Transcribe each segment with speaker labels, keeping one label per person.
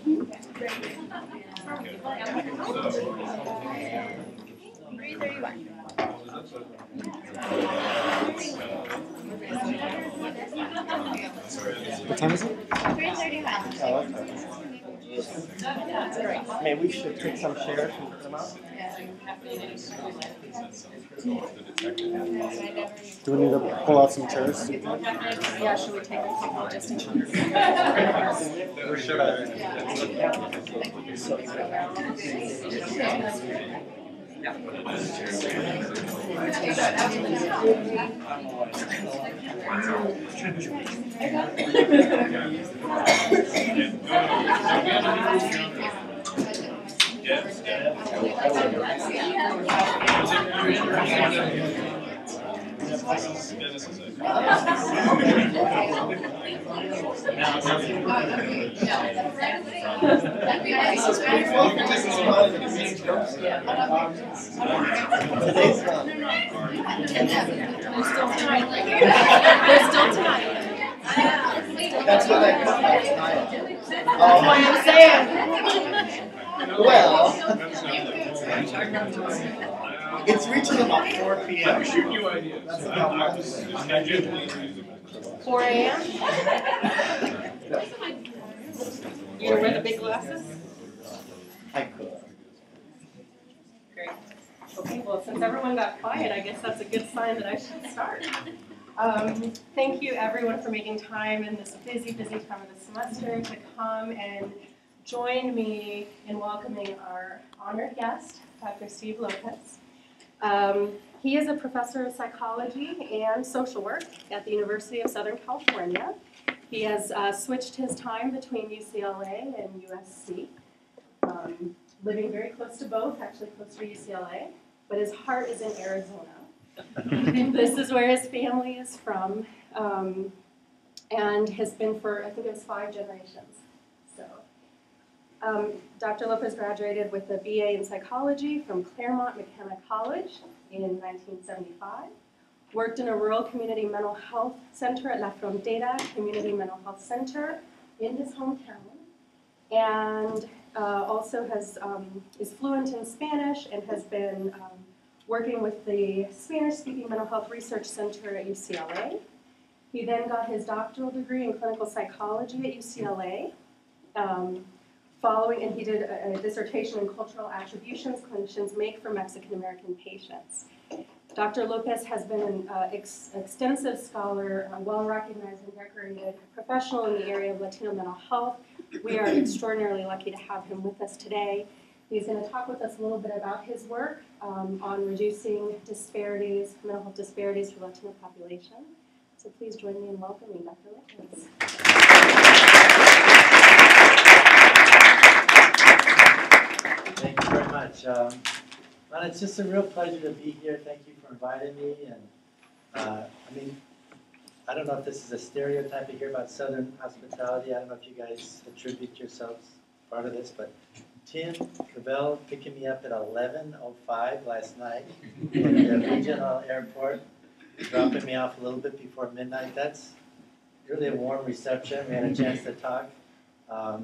Speaker 1: 3:31.
Speaker 2: What time is it?
Speaker 1: 3:31.
Speaker 2: Oh, okay. Maybe we should take some shares and put them out. Do we need to pull out some chairs?
Speaker 1: Yeah, should we take a couple just in case?
Speaker 2: Or should I?
Speaker 1: They're still tonight.
Speaker 2: That's what I thought.
Speaker 1: That's what I'm saying.
Speaker 2: Well, it's reaching about 4 p.m. That's about much.
Speaker 1: 4 a.m. You gonna wear the big glasses?
Speaker 2: I could.
Speaker 1: Great. Okay, well, since everyone got quiet, I guess that's a good sign that I should start. Thank you, everyone, for making time in this busy, busy time of the semester to come and join me in welcoming our honored guest, Dr. Steve Lopez. He is a professor of psychology and social work at the University of Southern California. He has switched his time between UCLA and USC, living very close to both, actually close to UCLA, but his heart is in Arizona. This is where his family is from, and has been for, I think it was 5 generations. So, Dr. Lopez graduated with a BA in psychology from Claremont McKenna College in 1975. Worked in a rural community mental health center at La Frontera Community Mental Health Center in his hometown, and also is fluent in Spanish and has been working with the Spanish-speaking Mental Health Research Center at UCLA. He then got his doctoral degree in clinical psychology at UCLA, and he did a dissertation in cultural attributions clinicians make for Mexican-American patients. Dr. Lopez has been an extensive scholar, well-recognized and decorated professional in the area of Latino mental health. We are extraordinarily lucky to have him with us today. He's going to talk with us a little bit about his work on reducing disparities, mental health disparities for the Latino population. So please join me in welcoming Dr. Lopez.
Speaker 3: Thank you very much. Well, it's just a real pleasure to be here. Thank you for inviting me. And I don't know if this is a stereotype to hear about Southern hospitality. I don't know if you guys attribute yourselves part of this, but Tim Cavell picking me up at 11:05 last night at the regional airport, dropping me off a little bit before midnight. That's really a warm reception. We had a chance to talk. I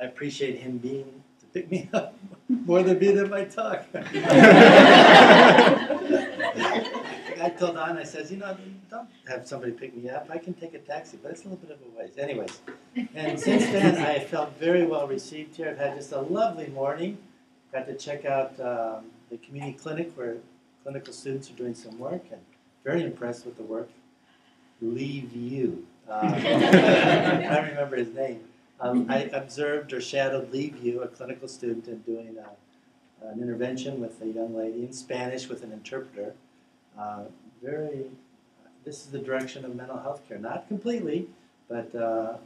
Speaker 3: appreciate him being to pick me up more than being at my talk. I told Anna, I says, don't have somebody pick me up. I can take a taxi, but it's a little bit of a ways. Anyways, and since then, I felt very well received here. I've had just a lovely morning. Got to check out the community clinic where clinical students are doing some work, and very impressed with the work. Lee View. I can't remember his name. I observed or shadowed Lee View, a clinical student, in doing an intervention with a young lady in Spanish with an interpreter. This is the direction of mental health care. Not completely, but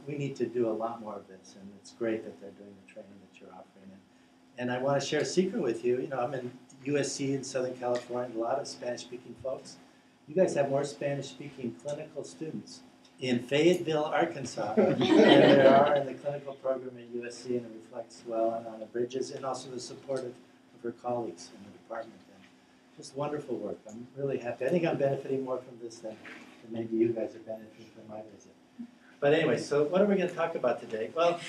Speaker 3: we need to do a lot more of this, and it's great that they're doing the training that you're offering. And I want to share a secret with you. I'm in USC in Southern California, a lot of Spanish-speaking folks. You guys have more Spanish-speaking clinical students in Fayetteville, Arkansas, than there are in the clinical program at USC, and it reflects well on Anna Bridges and also the support of her colleagues in the department. Just wonderful work. I'm really happy. I think I'm benefiting more from this than maybe you guys are benefiting from my visit. But anyway, so what are we going to talk about today? Well,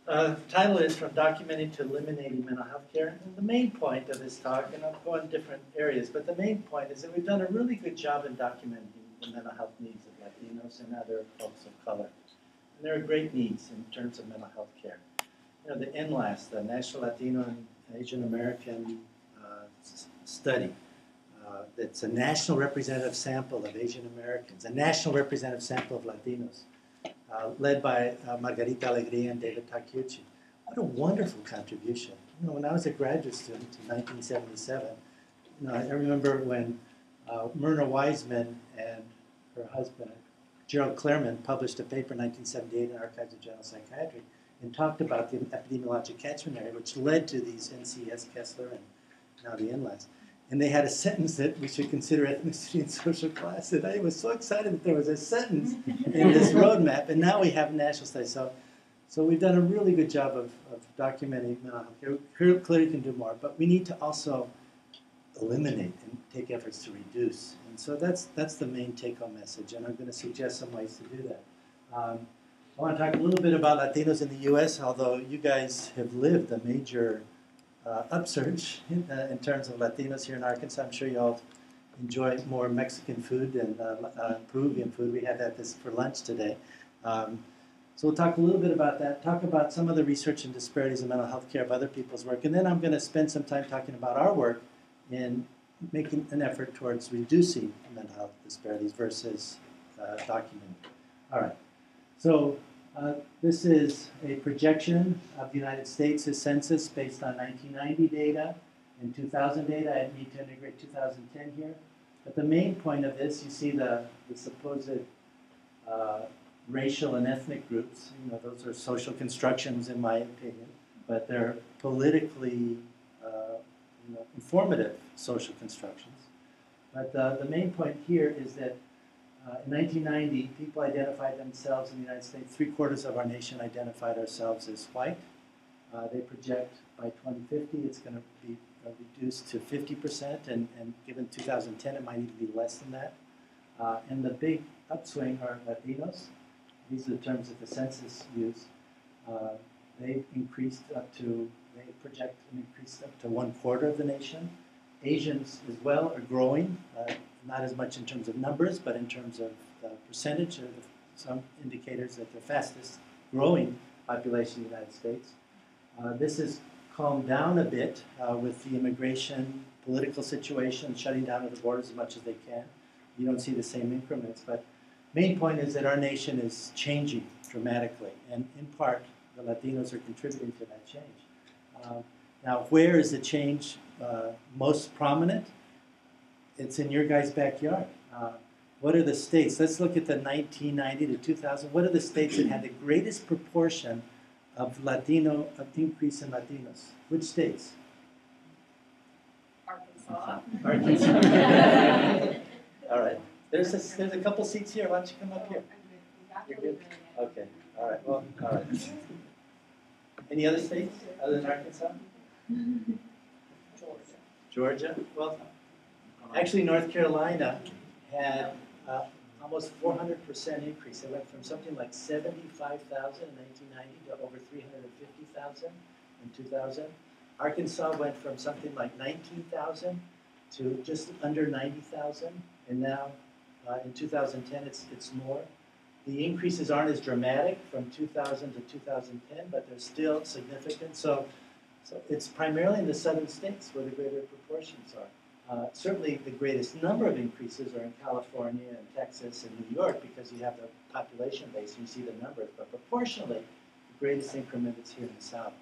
Speaker 3: The title is From Documenting to Eliminating Mental Health Care. And the main point of this talk, and I'll go in different areas, but the main point is that we've done a really good job in documenting the mental health needs of Latinos and other folks of color. And there are great needs in terms of mental health care. You know, the NLAS, the National Latino and Asian American Study, it's a national representative sample of Asian Americans, a national representative sample of Latinos, led by Margarita Alegría and David Takeuchi. What a wonderful contribution. You know, when I was a graduate student in 1977, you know, I remember when Myrna Wiseman and her husband, Gerald Claremont, published a paper in 1978 in Archives of General Psychiatry and talked about the epidemiologic catchment area, which led to these NCS Kessler and now the NLAS. And they had a sentence that we should consider ethnicity and social class. And I was so excited that there was a sentence in this roadmap. And now we have national studies. So we've done a really good job of documenting mental health care. Clearly can do more, but we need to also eliminate and take efforts to reduce. And so that's the main take-home message. And I'm going to suggest some ways to do that. I want to talk a little bit about Latinos in the U.S., although you guys have lived a major upsurge in terms of Latinos here in Arkansas. I'm sure you all enjoy more Mexican food and Peruvian food. We had that for lunch today. So we'll talk a little bit about that, talk about some of the research and disparities in mental health care of other people's work, and then I'm going to spend some time talking about our work in making an effort towards reducing mental health disparities versus documenting. All right. So this is a projection of the United States' census based on 1990 data and 2000 data. I need to integrate 2010 here. But the main point of this, you see the supposed racial and ethnic groups. You know, those are social constructions in my opinion, but they're politically informative social constructions. But the main point here is that in 1990, people identified themselves in the United States. 3/4 of our nation identified ourselves as white. They project by 2050 it's going to be reduced to 50%, and given 2010 it might even be less than that. And the big upswing are Latinos. These are the terms that the census use. They've increased up to, they project an increase up to 1/4 of the nation. Asians as well are growing. Not as much in terms of numbers, but in terms of percentage, or some indicators that the fastest growing population in the United States. This has calmed down a bit with the immigration political situation, shutting down of the borders as much as they can. You don't see the same increments, but main point is that our nation is changing dramatically, and in part, the Latinos are contributing to that change. Now, where is the change most prominent? It's in your guys' backyard. What are the states? Let's look at the 1990 to 2000. What are the states that had the greatest proportion of increase in Latinos? Which states?
Speaker 1: Arkansas.
Speaker 3: Arkansas. All right. There's a couple seats here. Why don't you come up here? You're good? Okay. All right. Well, all right. Any other states other than Arkansas? Georgia? Well, actually, North Carolina had almost 400% increase. It went from something like 75,000 in 1990 to over 350,000 in 2000. Arkansas went from something like 19,000 to just under 90,000, and now in 2010 it's more. The increases aren't as dramatic from 2000 to 2010, but they're still significant. So it's primarily in the southern states where the greater proportions are. Certainly the greatest number of increases are in California and Texas and New York because you have the population base and you see the numbers, but proportionally the greatest increment is here in the South.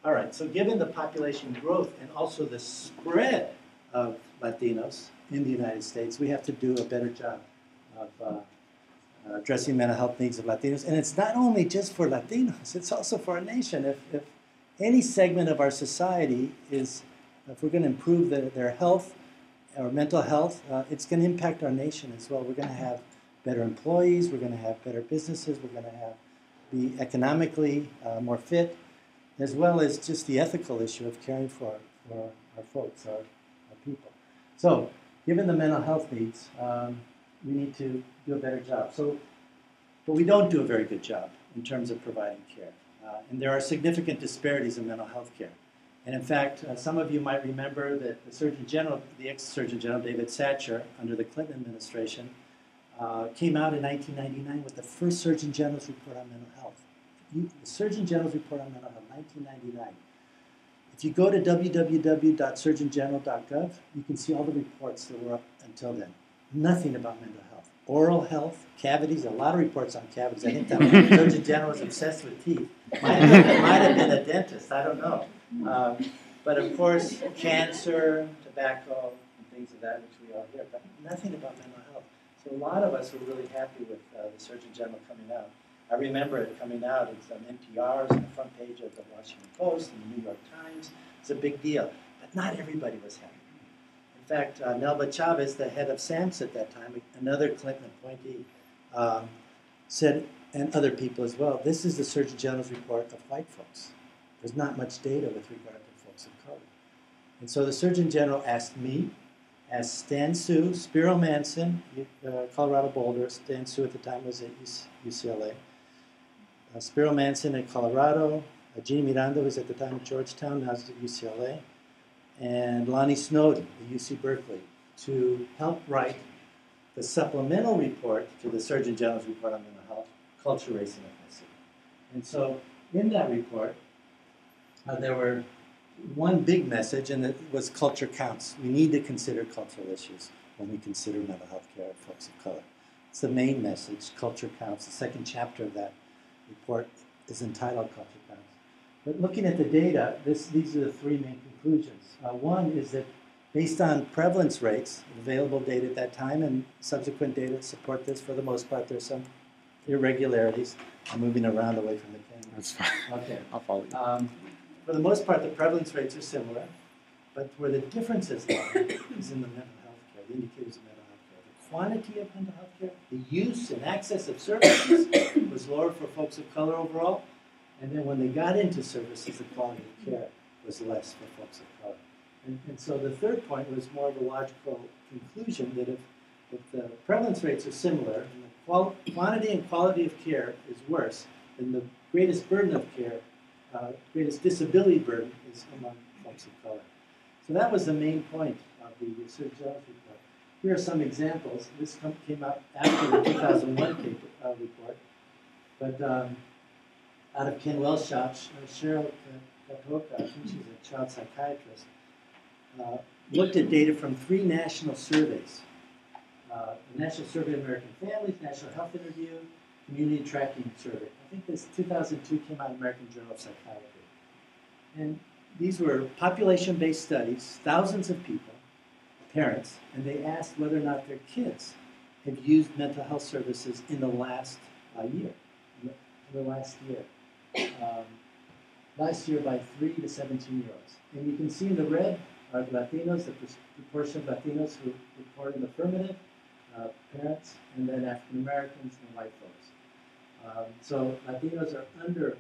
Speaker 3: All right, so given the population growth and also the spread of Latinos in the United States, we have to do a better job of addressing mental health needs of Latinos. And it's not only just for Latinos, it's also for our nation. If any segment of our society is, if we're going to improve their health or mental health, it's going to impact our nation as well. We're going to have better employees, we're going to have better businesses, we're going to be economically more fit, as well as just the ethical issue of caring for our folks, our people. So, given the mental health needs, we need to do a better job. But we don't do a very good job in terms of providing care. And there are significant disparities in mental health care. And in fact, some of you might remember that the Surgeon General, the ex-Surgeon General David Satcher, under the Clinton administration, came out in 1999 with the first Surgeon General's report on mental health. The Surgeon General's report on mental health, 1999. If you go to www.surgeongeneral.gov, you can see all the reports that were up until then. Nothing about mental health. Oral health, cavities, a lot of reports on cavities. I think that Surgeon General was obsessed with teeth. Might have been a dentist, I don't know. But of course, cancer, tobacco, and things of that, which we all hear, but nothing about mental health. So a lot of us were really happy with the Surgeon General coming out. I remember it coming out. It's on NPR's on the front page of the Washington Post and the New York Times. It's a big deal. But not everybody was happy. In fact, Nelva Chavez, the head of SAMHSA at that time, another Clinton appointee, said, and other people as well, this is the Surgeon General's report of white folks. There's not much data with regard to folks of color. And so the Surgeon General asked me, asked Stan Su, Spiro Manson, Colorado Boulder. Stan Su at the time was at UCLA. Spiro Manson at Colorado, Jeannie Miranda, who was at the time at Georgetown, now is at UCLA, and Lonnie Snowden at UC Berkeley, to help write the supplemental report to the Surgeon General's report on mental health, Culture, Race, and Ethnicity. And so in that report, there were one big message, and it was culture counts. We need to consider cultural issues when we consider mental health care of folks of color. It's the main message, culture counts. The second chapter of that report is entitled Culture Counts. But looking at the data, these are the three main conclusions. One is that based on prevalence rates, available data at that time, and subsequent data support this for the most part, there's some irregularities. I'm moving around away from the camera.
Speaker 4: That's fine.
Speaker 3: Okay.
Speaker 4: I'll follow you.
Speaker 3: For the most part, the prevalence rates are similar, but where the differences lie is in the mental health care, the indicators of mental health care. The quantity of mental health care, the use and access of services was lower for folks of color overall, and then when they got into services, the quality of care was less for folks of color. And so the third point was more of a logical conclusion that if the prevalence rates are similar and the quantity and quality of care is worse, then the greatest burden of care, greatest disability burden is among folks of color. So that was the main point of the Surgeon General's report. Here are some examples. This came out after the 2001 report, but out of Ken Wells' shop, Cheryl Katoka, I think she's a child psychiatrist, looked at data from 3 national surveys. The National Survey of American Families, National Health Interview, Community Tracking Survey. I think this 2002 came out in American Journal of Psychiatry. And these were population-based studies, thousands of people, parents, and they asked whether or not their kids had used mental health services in the last year. Last year by 3 to 17-year-olds. And you can see in the red are the Latinos, the proportion of Latinos who report in the affirmative, parents, and then African Americans and white folks. So Latinos are under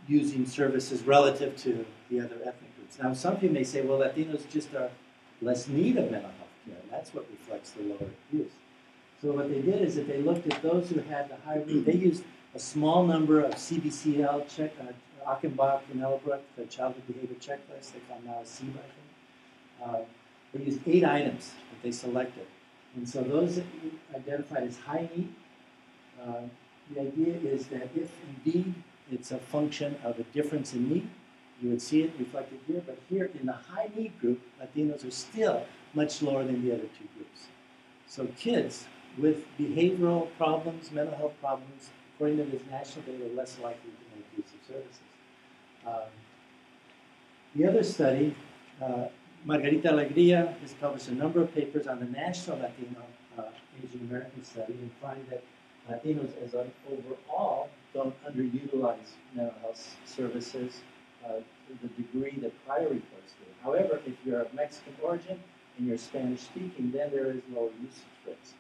Speaker 3: using services relative to the other ethnic groups. Now, some of you may say, well, Latinos just are less need of mental health care, and that's what reflects the lower use. So what they did is that they looked at those who had the high rate. They used a small number of CBCL, Achenbach and Ellbrook, the childhood behavior checklist, they call now a CBA, I think. They used 8 items that they selected. And so those that you identified as high need, the idea is that if indeed it's a function of a difference in need, you would see it reflected here, but here in the high need group, Latinos are still much lower than the other 2 groups. So kids with behavioral problems, mental health problems, according to this national data, are less likely to make use of services. The other study, Margarita Alegría has published a number of papers on the national Latino Asian American study and find that Latinos as overall don't underutilize mental health services to the degree that prior reports do. However, if you're of Mexican origin and you're Spanish speaking, then there is lower usage rates.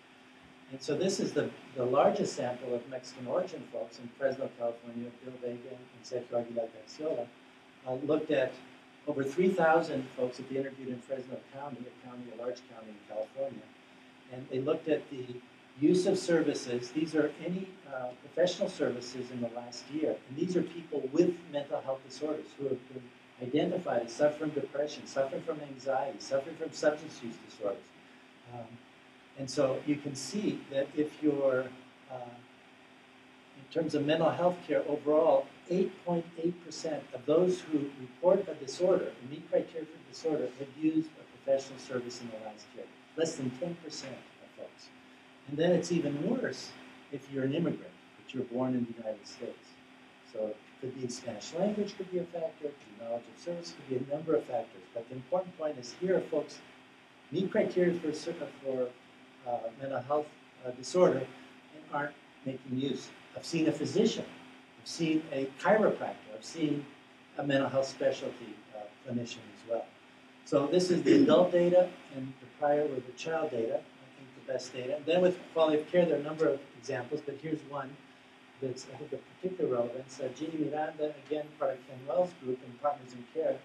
Speaker 3: And so this is the largest sample of Mexican origin folks in Fresno, California. Bill Vega and Sergio Aguilar Garciola looked at over 3,000 folks that they interviewed in Fresno County, a large county in California. And they looked at the use of services. These are any professional services in the last year. And these are people with mental health disorders who have been identified as suffering from depression, suffering from anxiety, suffering from substance use disorders. And so you can see that if you're, in terms of mental health care overall, 8.8% of those who report a disorder, and meet criteria for disorder, have used a professional service in the last year. Less than 10% of folks. And then it's even worse if you're an immigrant, but you're born in the United States. So it could be Spanish language could be a factor, knowledge of service could be a number of factors. But the important point is here folks meet criteria for mental health disorder and aren't making use. I've seen a physician, I've seen a chiropractor, I've seen a mental health specialty clinician as well. So this is the adult data, and the prior were the child data, I think the best data. And then with quality of care, there are a number of examples, but here's one that's, I think, of particular relevance. Jeannie Miranda, again, part of Ken Wells' group in Partners in Care,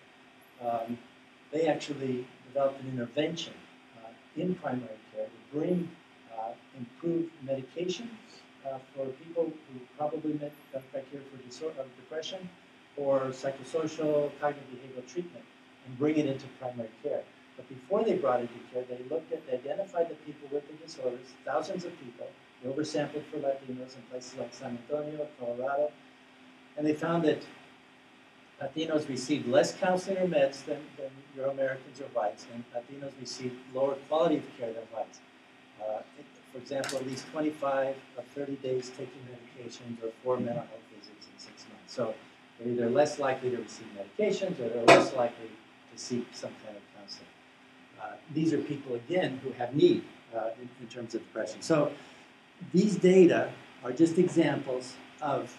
Speaker 3: they actually developed an intervention in primary care to bring improved medication for people who probably met criteria for depression or psychosocial cognitive behavioral treatment and bring it into primary care. But before they brought it to care, they identified the people with the disorders, thousands of people. They oversampled for Latinos in places like San Antonio, Colorado, and they found that Latinos received less counseling or meds than Euro-Americans or whites, and Latinos received lower quality of care than whites. For example, at least 25 of 30 days taking medications or 4 mental health visits in 6 months. So they're either less likely to receive medications or they're less likely to seek some kind of counseling. These are people, again, who have need in terms of depression. So these data are just examples of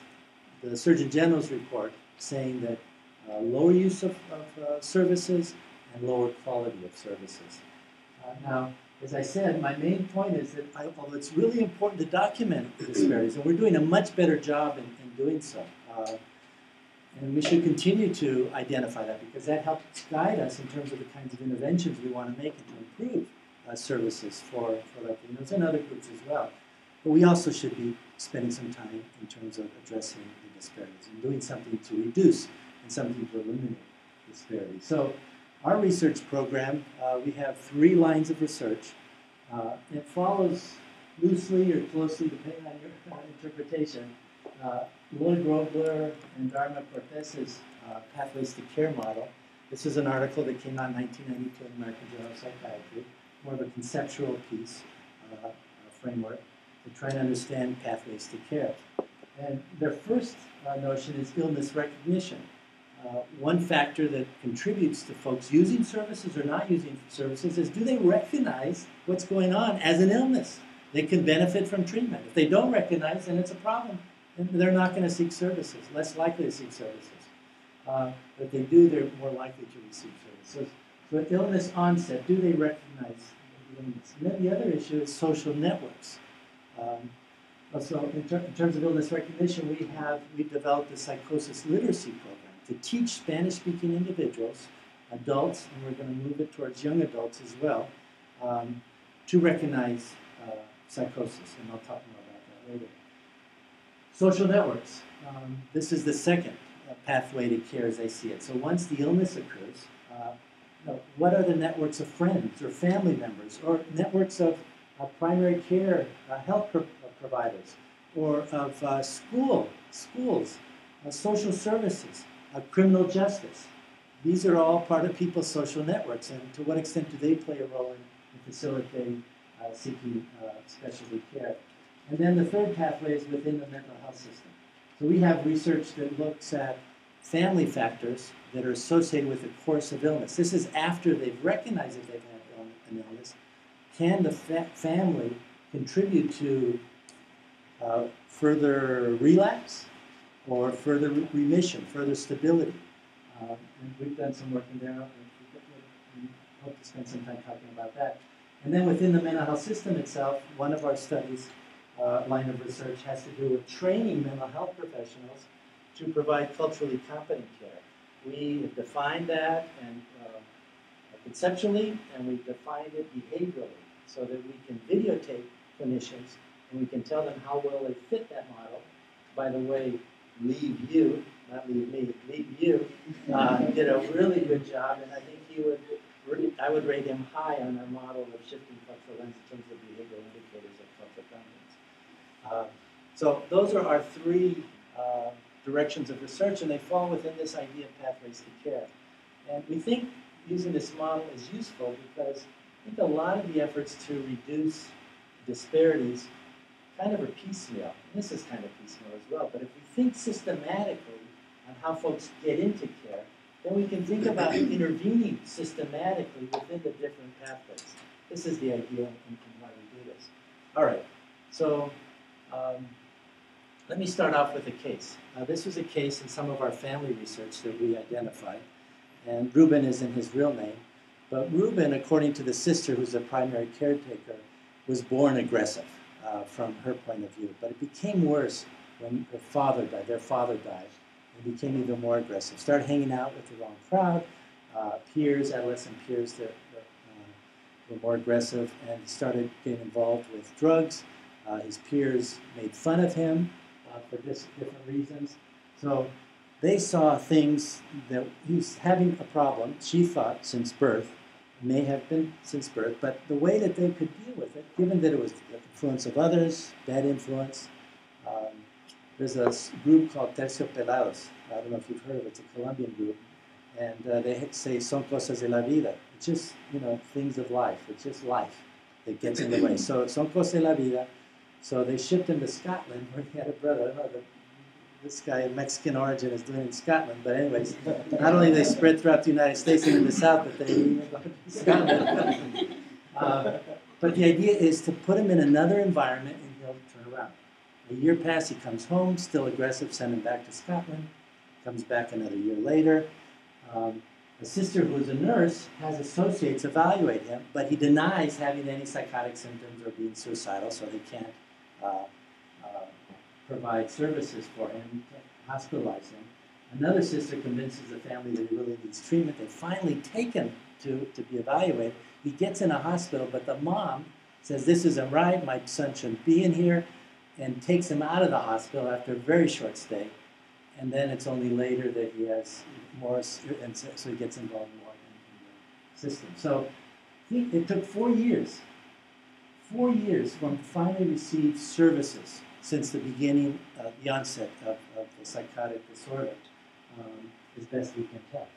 Speaker 3: the Surgeon General's report saying that lower use of services and lower quality of services. Now, as I said, my main point is that although it's really important to document the disparities, and we're doing a much better job in doing so, and we should continue to identify that because that helps guide us in terms of the kinds of interventions we want to make to improve services for Latinos and other groups as well. But we also should be spending some time in terms of addressing the disparities and doing something to reduce and something to eliminate disparities. So our research program, we have 3 lines of research. It follows loosely or closely, depending on your interpretation, Lloyd Grobler and Dharma Cortez's Pathways to Care model. This is an article that came out in 1992 in the American Journal of Psychiatry, more of a conceptual piece, framework, to try and understand pathways to care. And their first notion is illness recognition. One factor that contributes to folks using services or not using services is, do they recognize what's going on as an illness? They can benefit from treatment. If they don't recognize, then it's a problem. And they're not going to seek services, less likely to seek services. But if they do, they're more likely to receive services. So illness onset, do they recognize the illness? And then the other issue is social networks. So in terms of illness recognition, we've developed a psychosis literacy program to teach Spanish-speaking individuals, adults, and we're going to move it towards young adults as well, to recognize psychosis, and I'll talk more about that later. Social networks. This is the second pathway to care as I see it. So once the illness occurs, what are the networks of friends or family members or networks of primary care health providers or of schools, social services, criminal justice? These are all part of people's social networks, and to what extent do they play a role in facilitating seeking specialty care? And then the third pathway is within the mental health system. So we have research that looks at family factors that are associated with the course of illness. This is after they've recognized that they've had an illness. Can the family contribute to further relapse or further remission, further stability? And we've done some work in there. We hope to spend some time talking about that. And then within the mental health system itself, one of our studies, line of research, has to do with training mental health professionals to provide culturally competent care. We have defined that and conceptually, and we've defined it behaviorally so that we can videotape clinicians, and we can tell them how well they fit that model. By the way, Leave You, not Leave Me, Leave You, did a really good job, and I think I would rate him high on our model of shifting flexor lens in terms of behavioral indicators of flexor dominance. So those are our three directions of research, and they fall within this idea of pathways to care. And we think using this model is useful because I think a lot of the efforts to reduce disparities kind of are piecemeal. And this is kind of piecemeal as well, but if we think systematically on how folks get into care, then we can think about intervening systematically within the different pathways. This is the idea in why we do this. All right, so let me start off with a case. This was a case in some of our family research that we identified, and Ruben isn't his real name, but Ruben, according to the sister who's a primary caretaker, was born aggressive from her point of view, but it became worse when her father died, their father died. He became even more aggressive. Started hanging out with the wrong crowd, peers, adolescent peers that were more aggressive, and he started getting involved with drugs. His peers made fun of him for different reasons. So they saw things that he's having a problem, she thought, since birth, may have been since birth, but the way that they could deal with it, given that it was the influence of others, bad influence, there's a group called Terciopelados. I don't know if you've heard of it. It's a Colombian group. And they say, son cosas de la vida. It's just, things of life. It's just life that gets in the way. So, son cosas de la vida. So they shipped him to Scotland, where he had a brother. I don't know what this guy of Mexican origin is doing in Scotland. But anyways, not only they spread throughout the United States and in the South, but they even go to Scotland. But the idea is to put him in another environment and he'll turn around. A year passes, he comes home, still aggressive, send him back to Scotland, comes back another year later. A sister who's a nurse has associates evaluate him, but he denies having any psychotic symptoms or being suicidal, so they can't provide services for him, hospitalize him. Another sister convinces the family that he really needs treatment. They finally take him to be evaluated. He gets in a hospital, but the mom says, this isn't right, my son shouldn't be in here, and takes him out of the hospital after a very short stay. And then it's only later that he has more, and so he gets involved more in the system. So it took 4 years. 4 years from finally received services since the beginning, the onset of the psychotic disorder, as best we can tell.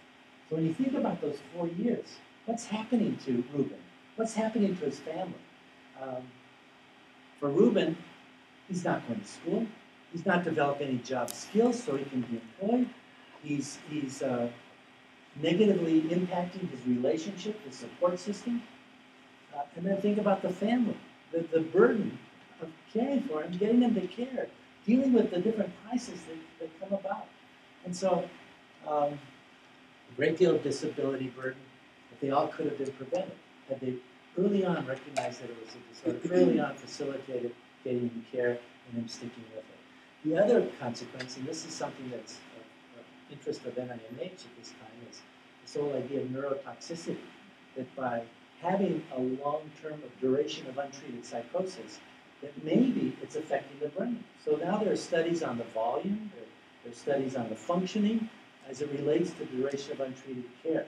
Speaker 3: So when you think about those 4 years, what's happening to Ruben? What's happening to his family? For Ruben, he's not going to school. He's not developing any job skills so he can be employed. He's negatively impacting his relationship, his support system. And then think about the family, the burden of caring for him, getting him to care, dealing with the different crises that come about. And so a great deal of disability burden, but they all could have been prevented had they early on recognized that it was a disorder, early on facilitated getting him care and him sticking with it. The other consequence, and this is something that's of interest of NIMH at this time, is this whole idea of neurotoxicity, that by having a long term of duration of untreated psychosis, that maybe it's affecting the brain. So now there are studies on the volume, there are studies on the functioning as it relates to duration of untreated care.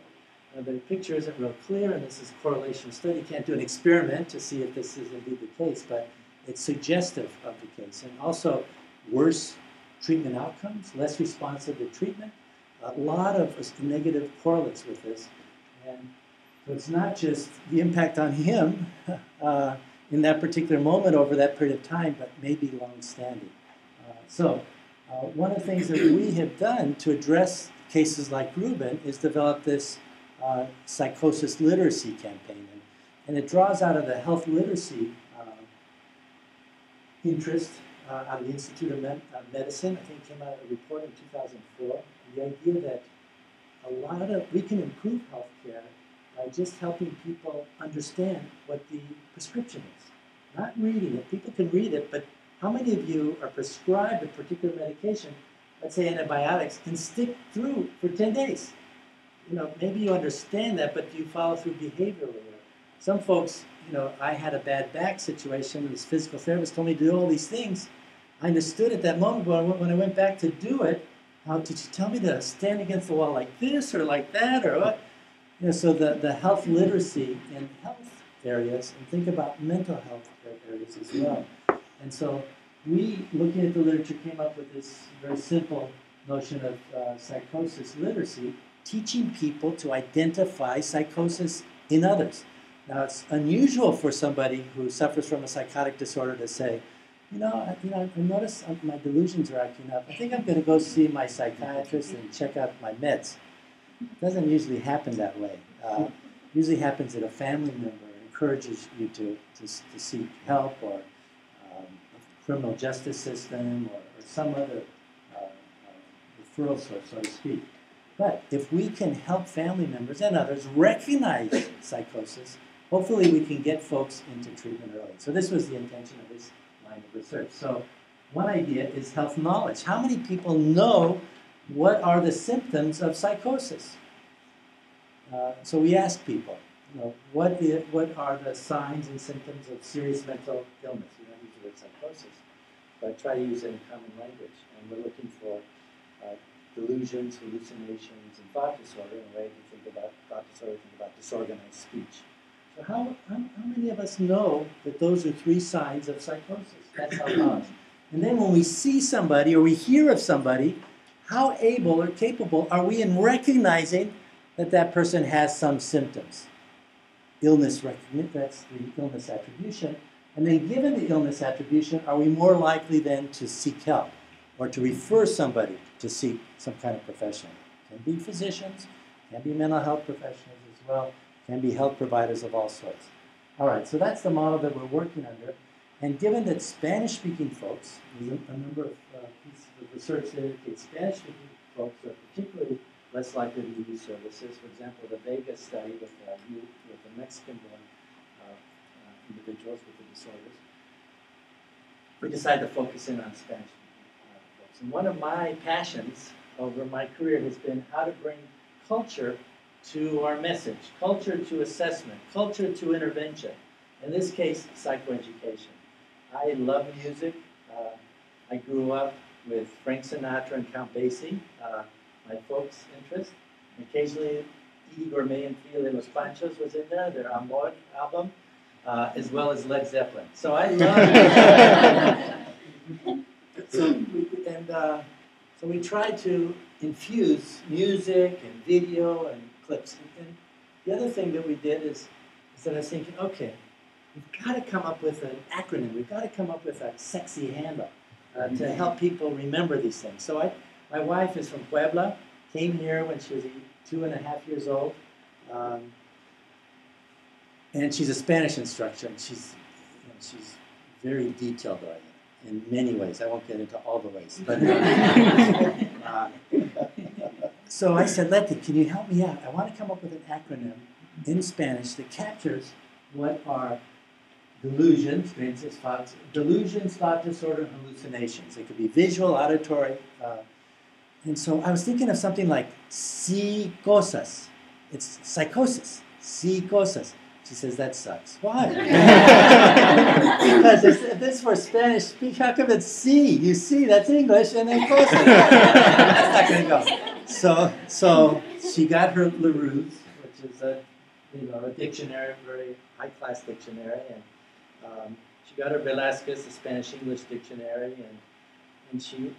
Speaker 3: Now the picture isn't real clear, and this is a correlation study. You can't do an experiment to see if this is indeed the case, but it's suggestive of the case. And also, worse treatment outcomes, less responsive to treatment, a lot of negative correlates with this. And so it's not just the impact on him in that particular moment over that period of time, but maybe long-standing. One of the things that we have done to address cases like Ruben is develop this psychosis literacy campaign. And it draws out of the health literacy interest out of the Institute of Medicine. I think it came out a report in 2004. The idea that we can improve healthcare by just helping people understand what the prescription is. Not reading it. People can read it, but how many of you are prescribed a particular medication, let's say antibiotics, and stick through for 10 days? Maybe you understand that, but do you follow through behaviorally? some folks, you know, I had a bad back situation. This physical therapist told me to do all these things. I understood at that moment, but when I went back to do it, how did you tell me to stand against the wall like this or like that or what? You know, so the health literacy in health areas, and think about mental health areas as well. And so we, looking at the literature, came up with this very simple notion of psychosis literacy, teaching people to identify psychosis in others. Now, it's unusual for somebody who suffers from a psychotic disorder to say, I notice my delusions are acting up. I think I'm going to go see my psychiatrist and check out my meds. It doesn't usually happen that way. Usually happens that a family member encourages you to seek help, or criminal justice system, or some other referral source, so to speak. But if we can help family members and others recognize psychosis, hopefully we can get folks into treatment early. So this was the intention of this line of research. So one idea is health knowledge. How many people know what are the symptoms of psychosis? So we asked people, what are the signs and symptoms of serious mental illness? We don't use the word psychosis, but I try to use it in common language. And we're looking for delusions, hallucinations, and thought disorder. And the way we think about thought disorder, think about disorganized speech. So how many of us know that those are 3 signs of psychosis? That's how knowledge. And then when we see somebody or we hear of somebody, how able or capable are we in recognizing that that person has some symptoms? Illness recognition, that's the illness attribution. And then given the illness attribution, are we more likely then to seek help or to refer somebody to seek some kind of professional? Can be physicians, can be mental health professionals as well, can be health providers of all sorts. All right, so that's the model that we're working under. And given that Spanish-speaking folks, there's a number of pieces of research that indicate Spanish-speaking folks are particularly less likely to use services. For example, the Vega study with the Mexican-born individuals with the disorders, we decided to focus in on Spanish-speaking folks. And one of my passions over my career has been how to bring culture to our message, culture to assessment, culture to intervention. In this case, psychoeducation. I love music. I grew up with Frank Sinatra and Count Basie, my folks' interest. Occasionally, Eddie Gourmet and Trio de los Panchos was in there, their Amor album, as well as Led Zeppelin. So I love So we tried to infuse music and video and clips. And the other thing that we did is that I was thinking, okay, we've got to come up with an acronym. We've got to come up with a sexy handle to help people remember these things. So my wife is from Puebla, came here when she was 2.5 years old, and she's a Spanish instructor, and she's very detail-oriented in many ways. I won't get into all the ways. But, so I said, Letty, can you help me out? I want to come up with an acronym in Spanish that captures what are delusions, thought disorder, hallucinations. It could be visual, auditory. And so I was thinking of something like psicosas. It's psychosis, psicosas. She says, that sucks. Why? Because if this for Spanish speak, how come it's C? You see, that's English, and then cosas. That's not going to go. So she got her Larousse, which is a dictionary, very high-class dictionary, and she got her Velázquez, a Spanish-English dictionary, and she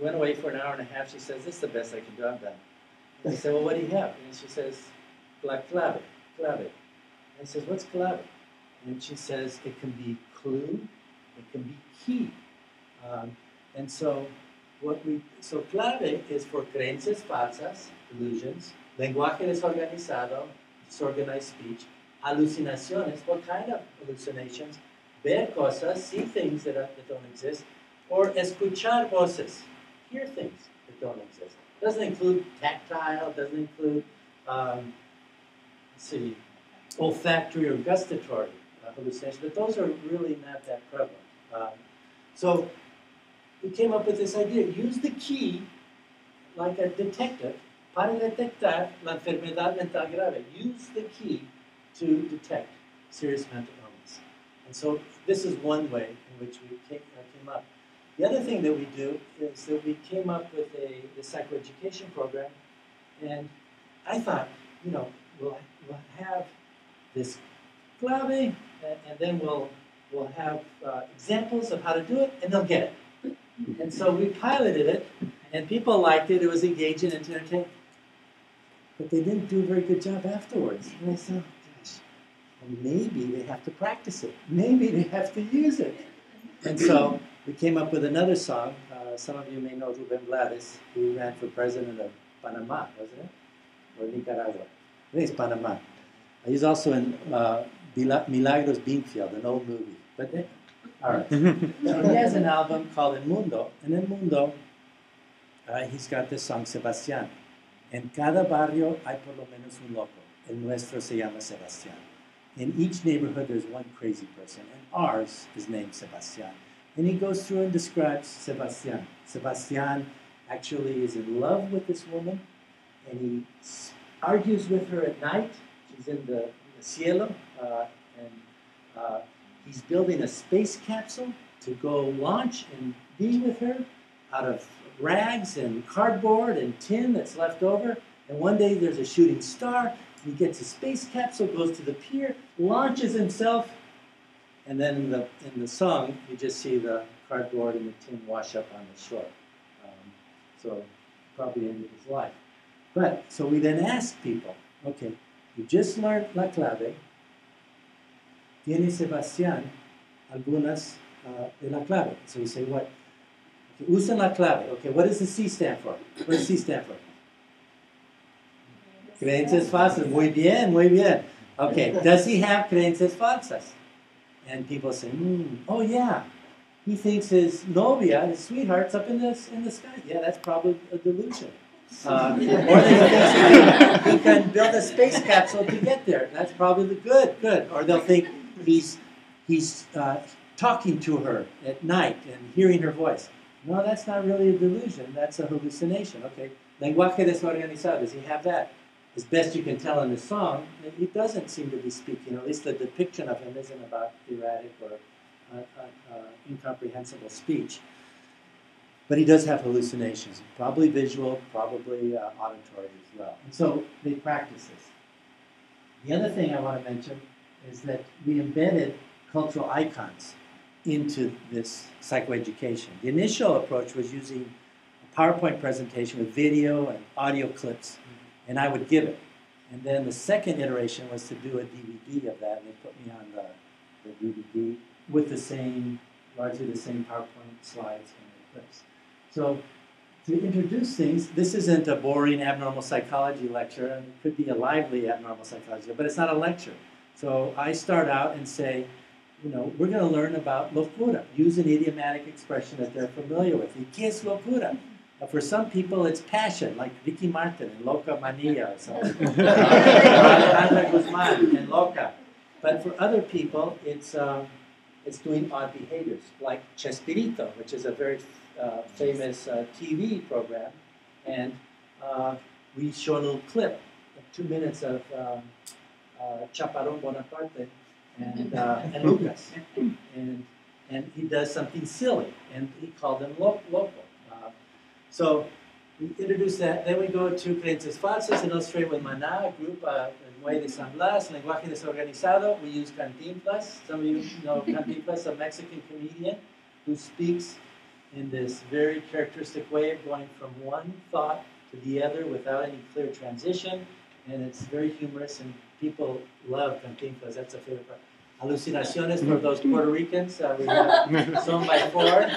Speaker 3: went away for an hour and a half. She says, this is the best I can do, I'm done. And I said, well, what do you have? And she says, la clave. And I says, what's clave? And she says, it can be clue, it can be key. And so clave is for creencias falsas, delusions, lenguaje desorganizado, disorganized speech, alucinaciones, what kind of hallucinations? Ver cosas, see things that don't exist, or escuchar voces, hear things that don't exist. Doesn't include tactile, doesn't include, olfactory or gustatory hallucinations, but those are really not that prevalent. So we came up with this idea, use the key like a detective para detectar la enfermedad mental grave. Use the key to detect serious mental illness. And so this is one way in which we came up. The other thing that we do is that we came up with the psychoeducation program, and I thought, you know, we'll have this clave, and then we'll have examples of how to do it, and they'll get it. And so we piloted it, and people liked it. It was engaging and entertaining. But they didn't do a very good job afterwards. And I said, oh, gosh, well, maybe they have to practice it. Maybe they have to use it. And so we came up with another song. Some of you may know Rubén Blades, who ran for president of Panama, wasn't it? Or Nicaragua. I think it's Panama. He's also in Milagros Beanfield, an old movie. But all right. So he has an album called El Mundo, and in Mundo, he's got this song, Sebastián. En cada barrio hay por lo menos un loco. El nuestro se llama Sebastián. In each neighborhood, there's one crazy person, and ours is named Sebastián. And he goes through and describes Sebastián. Sebastián actually is in love with this woman, and he argues with her at night. She's in the cielo, and he's building a space capsule to go launch and be with her out of rags and cardboard and tin that's left over. And one day there's a shooting star. He gets a space capsule, goes to the pier, launches himself, and then in the song you just see the cardboard and the tin wash up on the shore. So probably ended his life. But so we then asked people, okay, you just learned la clave. Tiene Sebastián algunas de la clave. So we say what? Okay, usan la clave. Okay, what does the C stand for? What does C stand for? Creencias falsas. Muy bien, muy bien. Okay, does he have creencias falsas? And people say, oh yeah, he thinks his novia, his sweetheart's up in the sky. Yeah, that's probably a delusion. Or that he can build a space capsule to get there. That's probably good. Or they'll think he's talking to her at night and hearing her voice. No, that's not really a delusion. That's a hallucination. Okay, lenguaje desorganizado. Does he have that? As best you can tell in the song, he doesn't seem to be speaking. At least the depiction of him isn't about erratic or incomprehensible speech. But he does have hallucinations, probably visual, probably auditory as well. And so they practice this. The other thing I want to mention is that we embedded cultural icons into this psychoeducation. The initial approach was using a PowerPoint presentation with video and audio clips, and I would give it. And then the second iteration was to do a DVD of that, and they put me on the DVD with largely the same PowerPoint slides and the clips. So to introduce things, this isn't a boring abnormal psychology lecture, and it could be a lively abnormal psychology, but it's not a lecture. So I start out and say, you know, we're going to learn about locura. Use an idiomatic expression that they're familiar with. ¿Y qué es locura? For some people, it's passion, like Ricky Martin and Loca Mania or something. Or Alejandra Guzman and Loca. But for other people, it's doing odd behaviors, like Chespirito, which is a very famous TV program. And we show a little clip, 2 minutes of Chaparrón Bonaparte and Lucas. And he does something silly, and he called them loco. So we introduce that. Then we go to Creencias Falsas and illustrate with Maná, a group, El Muelle de San Blas, Lenguaje Desorganizado. We use Cantinflas. Some of you know Cantinflas, a Mexican comedian who speaks in this very characteristic way of going from one thought to the other without any clear transition. And it's very humorous, and people love Cantinflas. That's a favorite part. Alucinaciones for those Puerto Ricans. We have Son by Four.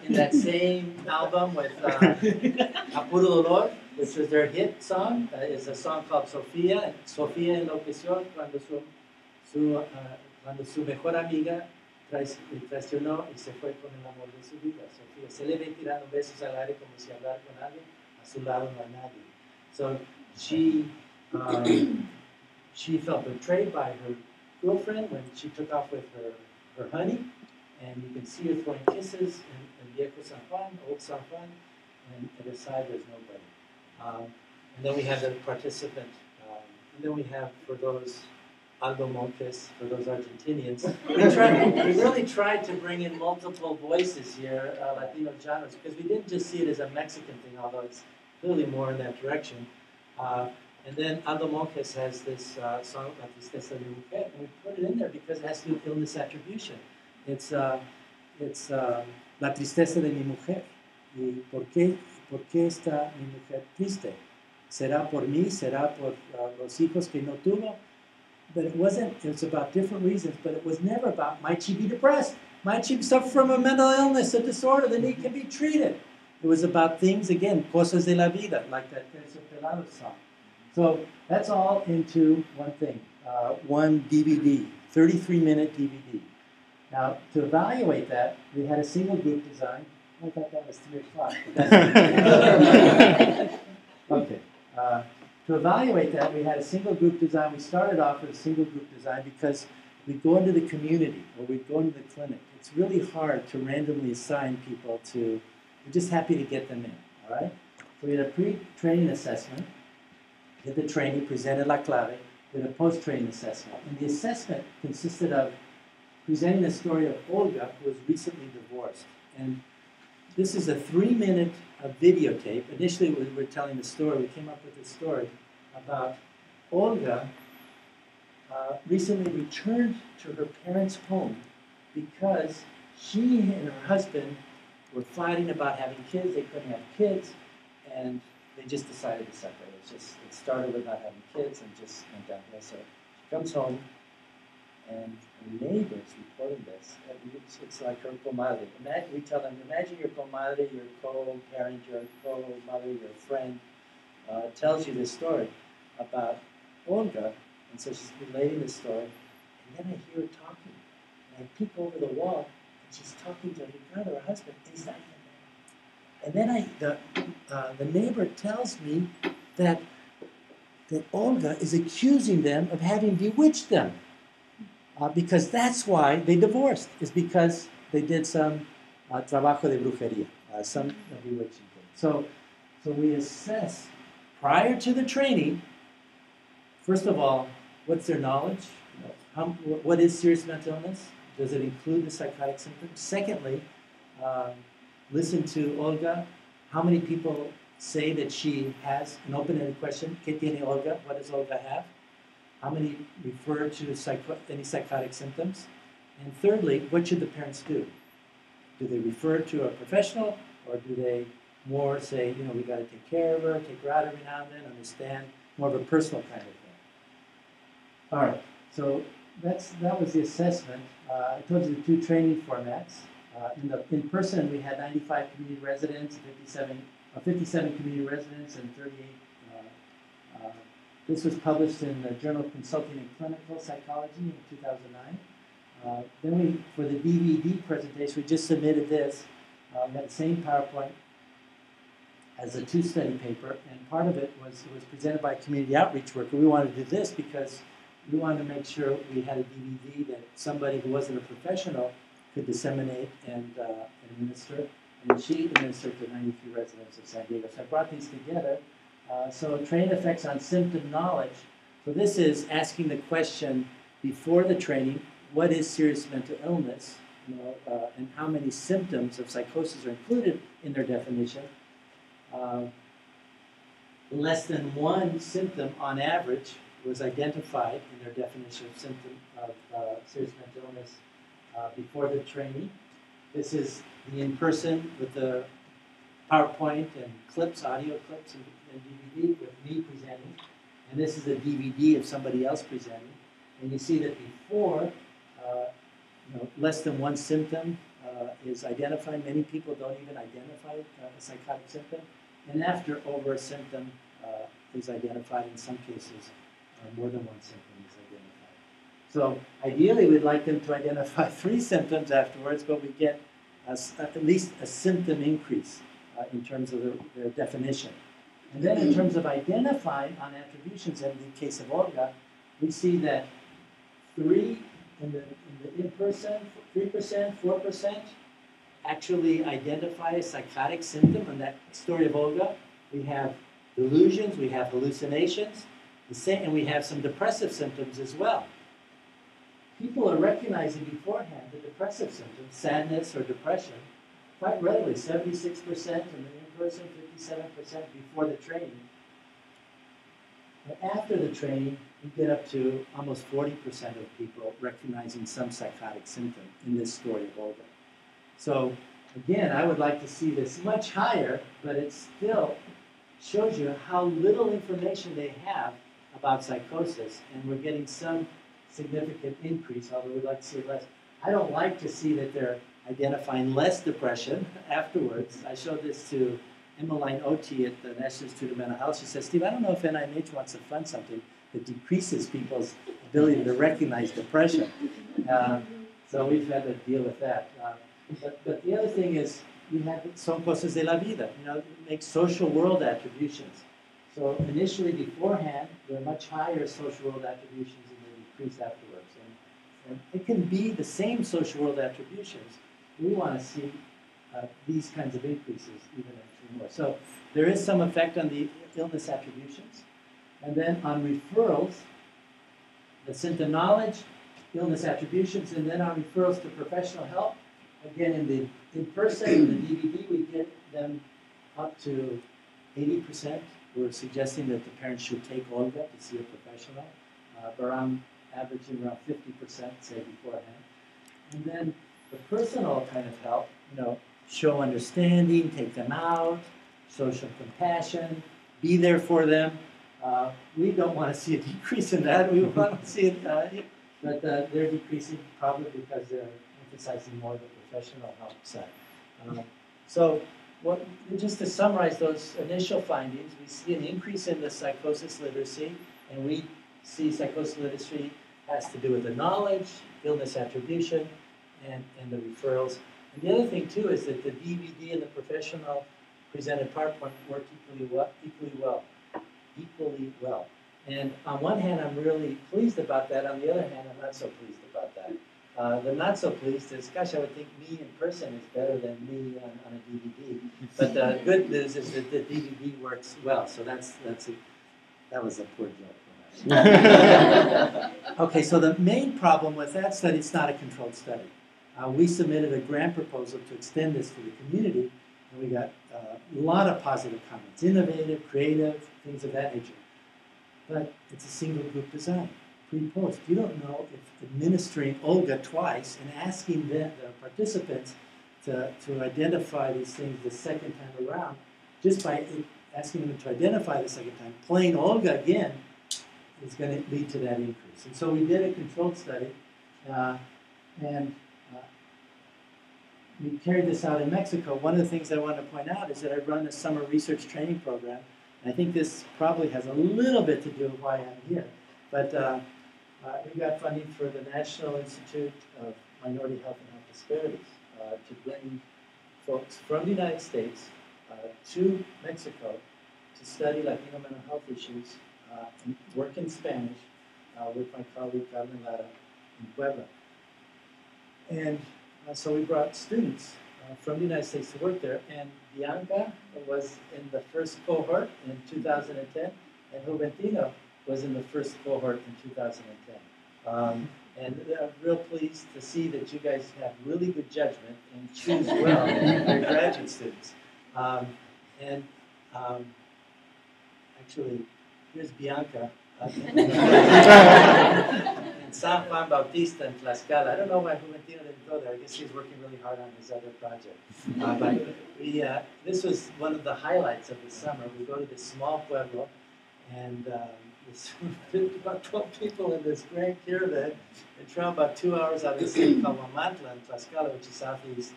Speaker 3: In that same album with A Puro Dolor, which was their hit song, is a song called Sofía. And Sofía enloqueció cuando su mejor amiga traicionó y se fue con el amor de su vida. Sofía se le ve tirando besos al aire como si hablara con alguien, a su lado no hay nadie. So she felt betrayed by her girlfriend when she took off with her honey. And you can see her throwing kisses in Viejo San Juan, Old San Juan, and at her side there's nobody. And then we have the participant. And then we have, for those Aldo Montes, for those Argentinians. We really tried to bring in multiple voices here, Latino genres, because we didn't just see it as a Mexican thing, although it's clearly more in that direction. And then Aldo Montes has this song, La Tristeza de mi Mujer, and we put it in there because it has to do with illness attribution. It's La Tristeza de mi Mujer. ¿Y por qué está mi mujer triste? ¿Será por mí? ¿Será por los hijos que no tuvo? But it wasn't, it was about different reasons, but it was never about, might she be depressed? Might she suffer from a mental illness, a disorder that can be treated? It was about things, again, cosas de la vida, like that Terciopelado song. So that's all into one thing, one DVD, 33-minute DVD. Now, to evaluate that, we had a single group design. I thought that was 3 o'clock. Okay. To evaluate that, we had a single group design. We started off with a single group design because we go into the community or we go into the clinic. It's really hard to randomly assign people to, we're just happy to get them in, all right? So we had a pre-training assessment, did the training, presented La Clave, did a post-training assessment. And the assessment consisted of presenting the story of Olga, who was recently divorced. And this is a 3-minute videotape. Initially, we were telling the story. We came up with this story about Olga recently returned to her parents' home because she and her husband were fighting about having kids. They couldn't have kids, and they just decided to separate. It started with not having kids and just went downhill. So she comes home, and her neighbors reporting this. It's like her comadre. We tell them, imagine your comadre, your co-parent, your co-mother, your friend, tells you this story about Olga, and so she's relating this story, and then I hear her talking, and I peek over the wall, and she's talking to her brother, her husband, and he's not even there. And then the neighbor tells me that Olga is accusing them of having bewitched them. Because that's why they divorced, is because they did some trabajo de brujería, some bewitching thing. So we assess, prior to the training, first of all, what's their knowledge? What is serious mental illness? Does it include the psychotic symptoms? Secondly, listen to Olga. How many people say that she has an open-ended question? ¿Qué tiene Olga? What does Olga have? How many refer to any psychotic symptoms? And thirdly, what should the parents do? Do they refer to a professional, or do they more say, we got to take care of her, take her out every now and then, understand, more of a personal kind of thing? All right, so that was the assessment. I told you the 2 training formats. In person, we had 95 community residents, 57 community residents, and 38. This was published in the Journal of Consulting and Clinical Psychology in 2009. Then for the DVD presentation, we just submitted this. We had the same PowerPoint as a 2-study paper, and part of it was presented by a community outreach worker. We wanted to do this because we wanted to make sure we had a DVD that somebody who wasn't a professional could disseminate and administer. And she administered to 93 residents of San Diego. So I brought these together. So training effects on symptom knowledge. So this is asking the question before the training, what is serious mental illness? And how many symptoms of psychosis are included in their definition. Less than 1 symptom on average was identified in their definition of symptom of serious mental illness before the training. This is the in-person with the PowerPoint and clips, audio clips, and DVD with me presenting. And this is a DVD of somebody else presenting. And you see that before, less than 1 symptom is identified. Many people don't even identify a psychotic symptom. And after, over a symptom is identified. In some cases, more than 1 symptom is identified. So ideally, we'd like them to identify 3 symptoms afterwards, but we get at least a symptom increase in terms of their definition. And then in terms of identifying on attributions, in the case of Olga, we see that 3 in the in-person, 3%, 4% actually identify a psychotic symptom. In that story of Olga, we have delusions, we have hallucinations, and we have some depressive symptoms as well. people are recognizing beforehand the depressive symptoms, sadness or depression, quite readily, 76% in the in-person, 57% before the training. But after the training, we get up to almost 40% of people recognizing some psychotic symptom in this story of Olga. So again, I would like to see this much higher, but it still shows you how little information they have about psychosis, and we're getting some significant increase, although we'd like to see less. I don't like to see that they're identifying less depression afterwards. I showed this to Emmeline Oti at the National Institute of Mental Health. She says, Steve, I don't know if NIMH wants to fund something that decreases people's ability to recognize depression. So we've had to deal with that. But the other thing is, we have son cosas de la vida, make social world attributions. So initially, beforehand, there are much higher social world attributions and they decrease afterwards. And it can be the same social world attributions. We want to see these kinds of increases even actually more. So there is some effect on the illness attributions. And then on referrals, the symptom knowledge, illness attributions, and then on referrals to professional help. Again, in person, in the DVD, we get them up to 80%. We're suggesting that the parents should take Olga to see a professional, averaging around 50%, say, beforehand. And then the personal kind of help, show understanding, take them out, social compassion, be there for them. We don't want to see a decrease in that. We want to see it, but they're decreasing probably because they're emphasizing more the professional help side. So just to summarize those initial findings, we see an increase in the psychosis literacy, and we see psychosis literacy has to do with the knowledge, illness attribution, and the referrals. And the other thing, too, is that the DVD and the professional presented PowerPoint work equally well. And on one hand, I'm really pleased about that. On the other hand, I'm not so pleased about that. The not so pleased is, gosh, I would think me in person is better than me on a DVD. But the good news is that the DVD works well. So that was a poor joke. Okay, so the main problem with that study, it's not a controlled study. We submitted a grant proposal to extend this to the community, and we got a lot of positive comments, innovative, creative, things of that nature. But it's a single group design, pre-post. You don't know if administering Olga twice and asking the participants to identify these things the second time around, just by asking them to identify the second time, playing Olga again is going to lead to that increase. And so we did a controlled study, and we carried this out in Mexico. One of the things I wanted to point out is that I run a summer research training program. And I think this probably has a little bit to do with why I'm here. But we got funding for the National Institute of Minority Health and Health Disparities to bring folks from the United States to Mexico to study Latino mental health issues and work in Spanish with my colleague Carmen Lara in Puebla. And so we brought students from the United States to work there, and Bianca was in the first cohort in 2010, and Juventino was in the first cohort in 2010. And I'm real pleased to see that you guys have really good judgment and choose well your graduate students. Actually, here's Bianca. In San Juan Bautista in Tlaxcala. I don't know why Juventino didn't go there. I guess he's working really hard on his other project. But this was one of the highlights of the summer. We go to this small pueblo, and there's about 12 people in this great caravan. They travel about 2 hours out of the city called Huamantla in Tlaxcala, which is southeast.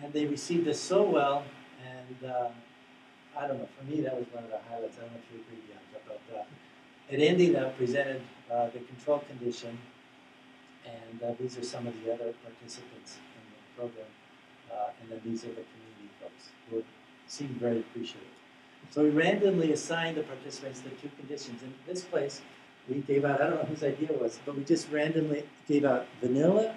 Speaker 3: And they received us so well, and I don't know, for me that was one of the highlights. I don't know if you agree, Bianca, but at ending, presented the control condition, and these are some of the other participants in the program, and then these are the community folks who seemed very appreciative. So we randomly assigned the participants to 2 conditions. In this place, we gave out, I don't know whose idea it was, but we just randomly gave out vanilla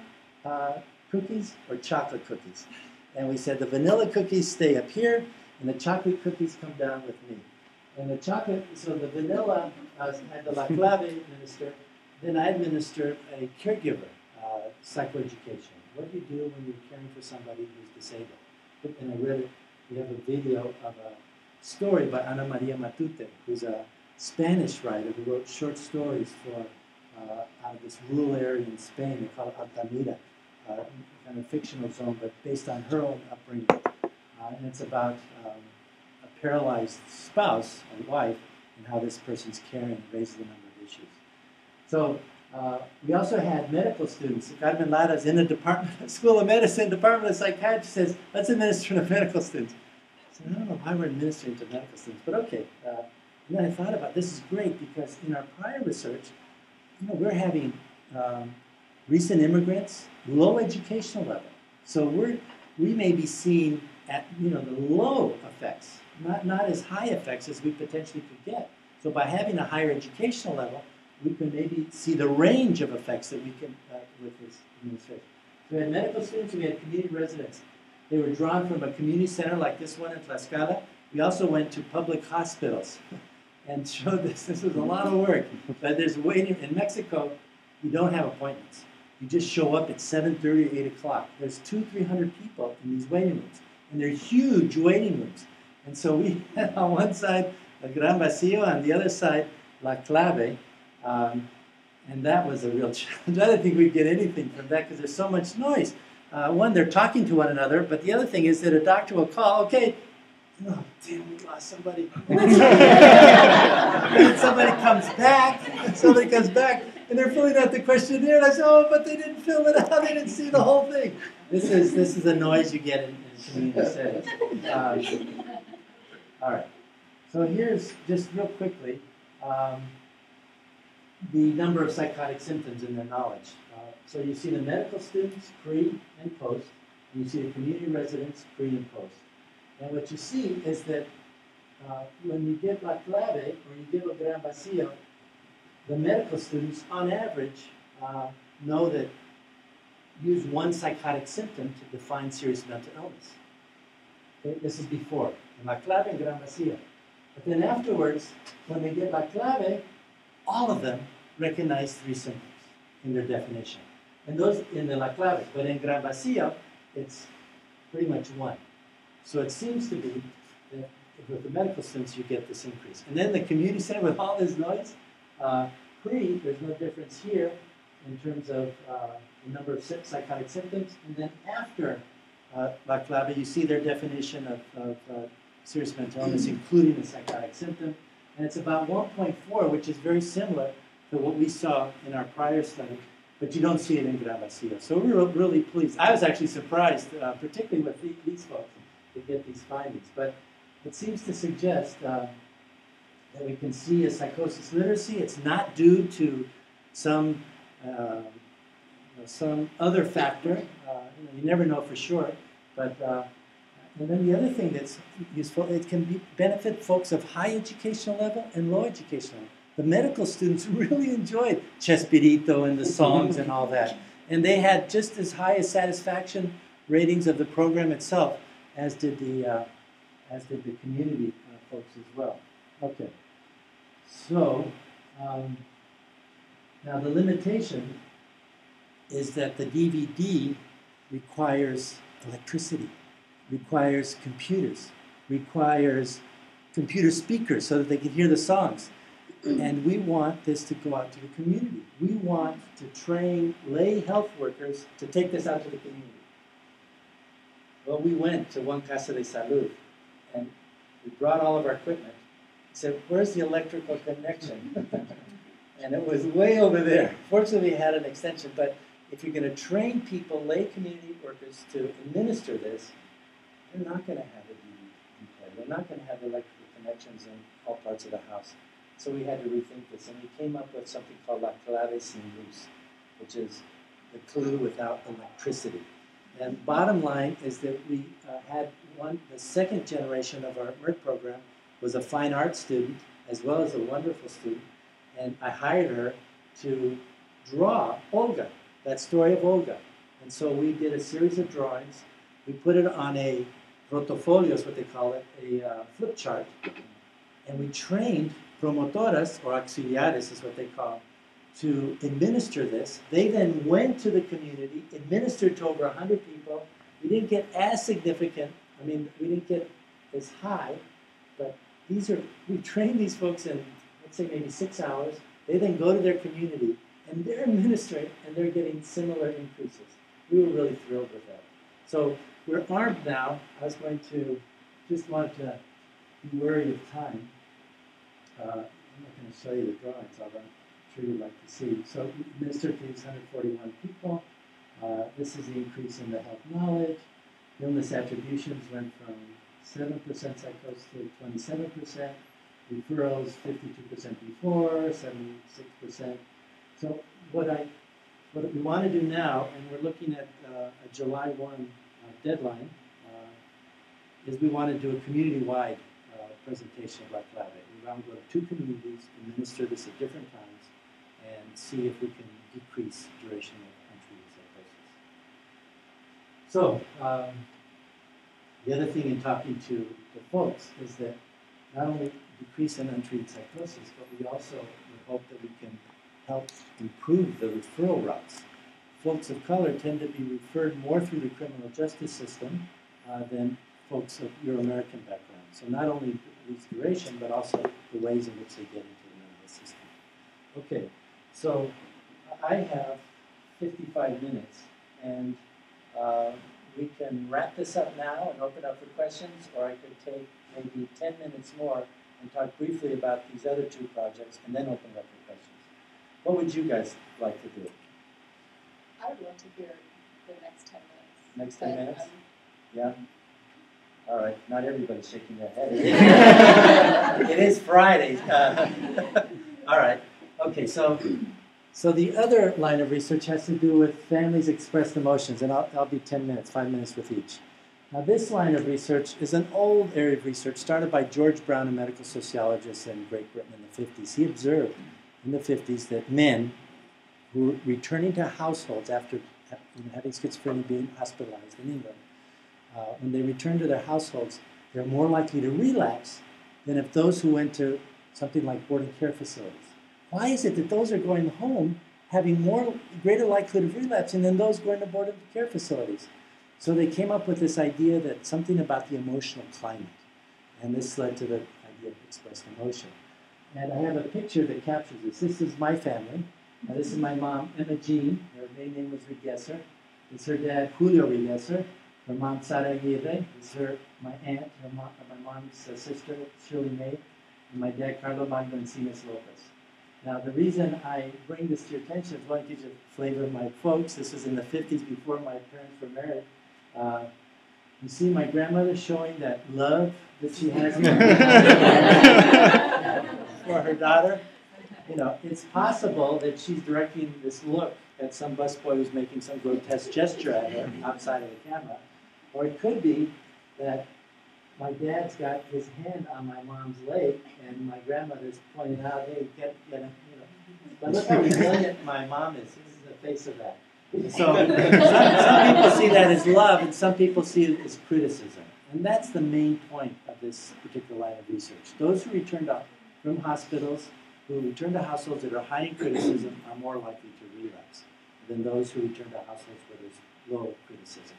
Speaker 3: cookies or chocolate cookies. And we said the vanilla cookies stay up here, and the chocolate cookies come down with me. And the chocolate, so the vanilla, I had the La Clave administer, then I administered a caregiver psychoeducation. What do you do when you're caring for somebody who's disabled? And I read it, we have a video of a story by Ana Maria Matute, who's a Spanish writer who wrote short stories for out of this rural area in Spain. They call it Altamira, kind of fictional zone, but based on her own upbringing. And it's about a paralyzed spouse or wife and how this person's caring and raises a number of issues. So we also had medical students. Carmen Lara's in the department, School of Medicine, Department of Psychiatry says, let's administer to medical students. I said, I don't know why we're administering to medical students, but okay. And then I thought about this is great because in our prior research, we're having recent immigrants, low educational level. So we may be seeing at the low effects, not as high effects as we potentially could get. So by having a higher educational level, we can maybe see the range of effects that we can with this administration. So we had medical students, we had community residents. They were drawn from a community center like this one in Tlaxcala. We also went to public hospitals and showed this. This was a lot of work. But there's waiting. In Mexico, you don't have appointments. You just show up at 7:30 or 8 o'clock. There's 200-300 people in these waiting rooms. And they're huge waiting rooms. And so we had on one side the Gran Vacío, on the other side La Clave. And that was a real challenge. I didn't think we'd get anything from that because there's so much noise. One, they're talking to one another, but the other thing is that a doctor will call, okay, oh, damn, we lost somebody. And then somebody comes back, and they're filling out the questionnaire, and I say, oh, but they didn't fill it out, they didn't see the whole thing. This is the noise you get in community settings. All right, so here's, just real quickly, the number of psychotic symptoms in their knowledge. So you see the medical students, pre and post, and you see the community residents, pre and post. And what you see is that when you give La Clave or you give a Gran Vacío, the medical students, on average, know that use one psychotic symptom to define serious mental illness. Okay? This is before, in La Clave and Gran Vacío. But then afterwards, when they get La Clave, all of them recognize 3 symptoms in their definition. And those in the La Clave, but in Gran Vacío, it's pretty much 1. So it seems to be that with the medical students, you get this increase. And then the community center with all this noise, there's no difference here in terms of the number of psychotic symptoms. And then after La Clave, you see their definition of serious mental illness, including the psychotic symptom. And it's about 1.4, which is very similar to what we saw in our prior study, but you don't see it in Gran Vacío. So we were really pleased. I was actually surprised, particularly with these folks, to get these findings. But it seems to suggest that we can see a psychosis literacy. It's not due to some other factor. You never know for sure. But and then the other thing that's useful, it can benefit folks of high educational level and low educational level. The medical students really enjoyed Chespirito and the songs and all that. And they had just as high a satisfaction ratings of the program itself as did the community folks as well. Okay. So, now the limitation is that the DVD requires electricity, requires computers, requires computer speakers so that they can hear the songs. And we want this to go out to the community. We want to train lay health workers to take this out to the community. Well, we went to one Casa de Salud, and we brought all of our equipment. We said, where's the electrical connection? And it was way over there. Fortunately, we had an extension, but if you're going to train people, lay community workers, to administer this, they're not going to have a DVD player. They're not going to have electrical connections in all parts of the house. So we had to rethink this, and we came up with something called La Clave Sin Luz, which is the clue without electricity. And bottom line is that we had the second generation of our MERT program was a fine arts student, as well as a wonderful student, and I hired her to draw Olga, that story of Olga. And so we did a series of drawings. We put it on a rotofolio, is what they call it, a flip chart, and we trained promotoras, or auxiliares is what they call, to administer this. They then went to the community, administered to over 100 people. We didn't get as significant, I mean, we didn't get as high, but we trained these folks in, let's say, maybe 6 hours. They then go to their community, and they're administering, and they're getting similar increases. We were really thrilled with that. So we're armed now. I was going to, just wanted to be wary of time. I'm not going to show you the drawings, although I'm sure you'd like to see. So we administered to these 141 people. This is the increase in the health knowledge. Illness attributions went from 7% psychosis to 27%. Referrals, 52% before, 76%. So what we want to do now, and we're looking at a July 1 deadline, is we want to do a community-wide presentation of Black Collaborate. We want to go to 2 communities, administer this at different times, and see if we can decrease duration of untreated psychosis. So, the other thing in talking to the folks is that not only decrease in untreated psychosis, but we also hope that we can help improve the referral routes. Folks of color tend to be referred more through the criminal justice system than folks of Euro-American background. So not only reduce duration, but also the ways in which they get into the medical system. Okay, so I have 55 minutes, and we can wrap this up now and open up for questions, or I could take maybe 10 minutes more and talk briefly about these other 2 projects, and then open it up for questions. What would you guys like to do?
Speaker 4: I would love to hear the next 10 minutes.
Speaker 3: Next 10 minutes? Yeah? All right, not everybody's shaking their head. It is Friday. All right, okay, so the other line of research has to do with families' expressed emotions, and I'll be 10 minutes, 5 minutes with each. Now, this line of research is an old area of research started by George Brown, a medical sociologist in Great Britain in the 50s. He observed in the 50s that men who were returning to households after having schizophrenia, being hospitalized in England, when they returned to their households, they're more likely to relapse than if those who went to something like boarding care facilities. Why is it that those are going home having greater likelihood of relapsing than those going to boarding care facilities? So they came up with this idea that something about the emotional climate, and this led to the idea of expressed emotion. And I have a picture that captures this. This is my family. This is my mom, Emma Jean. Her main name was Regesser. It's her dad, Julio Regesser. Her mom, Sara Aguirre. This is my aunt, my mom's sister, Shirley May. And my dad, Carlo Magno Encinas Lopez. Now, the reason I bring this to your attention is one, gives you a flavor of my folks. This was in the 50s before my parents were married. You see my grandmother showing that love that she has for her daughter. You know, it's possible that she's directing this look at some busboy who's making some grotesque gesture at her outside of the camera. Or it could be that my dad's got his hand on my mom's leg, and my grandmother's pointing out, hey, get him, you know. But look how resilient my mom is. This is the face of that. So some people see that as love, and some people see it as criticism. And that's the main point of this particular line of research. Those who return from hospitals, who return to households that are high in criticism, are more likely to relapse than those who return to households where there's low criticism.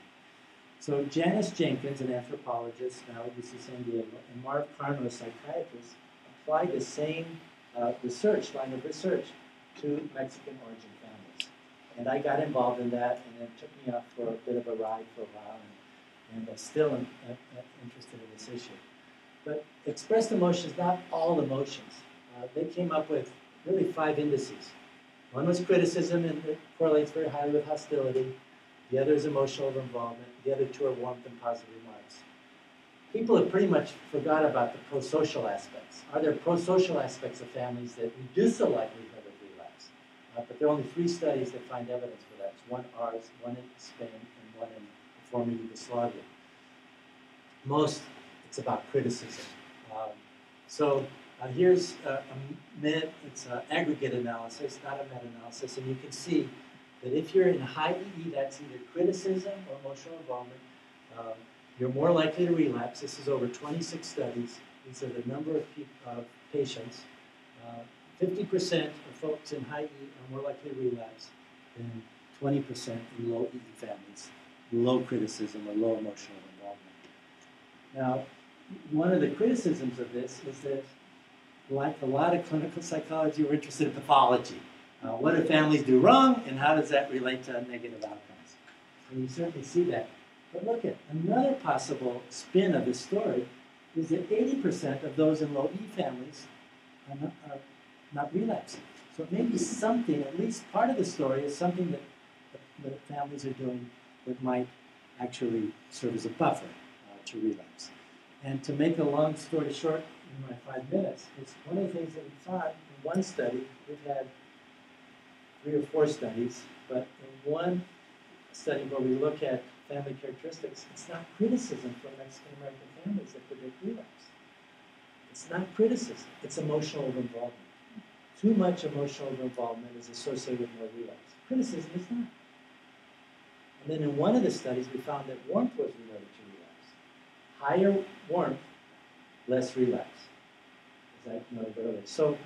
Speaker 3: So Janice Jenkins, an anthropologist now at UC San Diego, and Marv Carno, a psychiatrist, applied the same line of research to Mexican origin families. And I got involved in that, and it took me off for a bit of a ride for a while, and I'm still interested in this issue. But expressed emotions, not all emotions. They came up with really 5 indices. One was criticism, and it correlates very highly with hostility. The other is emotional involvement. The other 2 are warmth and positive remarks. People have pretty much forgot about the pro-social aspects. Are there pro-social aspects of families that reduce the likelihood of relapse? But there are only 3 studies that find evidence for that. It's one ours, one in Spain, and one in the former Yugoslavia. Most, it's about criticism. Here's it's an aggregate analysis, not a meta-analysis, and you can see that if you're in high EE, that's either criticism or emotional involvement, you're more likely to relapse. This is over 26 studies. These are the number of patients. 50% of folks in high E are more likely to relapse than 20% in low E families, low criticism or low emotional involvement. Now, one of the criticisms of this is that, like a lot of clinical psychology, we're interested in pathology. What do families do wrong, and how does that relate to negative outcomes? And you certainly see that. But look at another possible spin of this story is that 80% of those in low E families are not relapsing. So maybe something, at least part of the story, is something that the families are doing that might actually serve as a buffer to relapse. And to make a long story short in my 5 minutes, it's one of the things that we found in one study. We've had 3 or 4 studies, but in one study where we look at family characteristics, it's not criticism for Mexican-American families that predict relapse. It's not criticism, it's emotional involvement. Too much emotional involvement is associated with more relapse. Criticism is not. And then in one of the studies, we found that warmth was related to relapse. Higher warmth, less relapse, as I noted earlier. So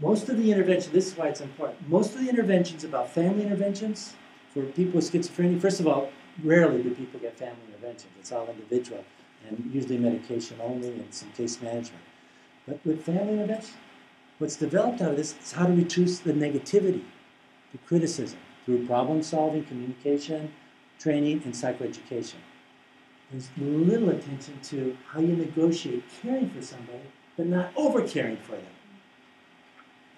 Speaker 3: most of the intervention, this is why it's important, most of the interventions about family interventions for people with schizophrenia, first of all, rarely do people get family interventions. It's all individual and usually medication only and some case management. But with family intervention, what's developed out of this is how to reduce the negativity, the criticism, through problem solving, communication, training, and psychoeducation. There's little attention to how you negotiate caring for somebody, but not over-caring for them.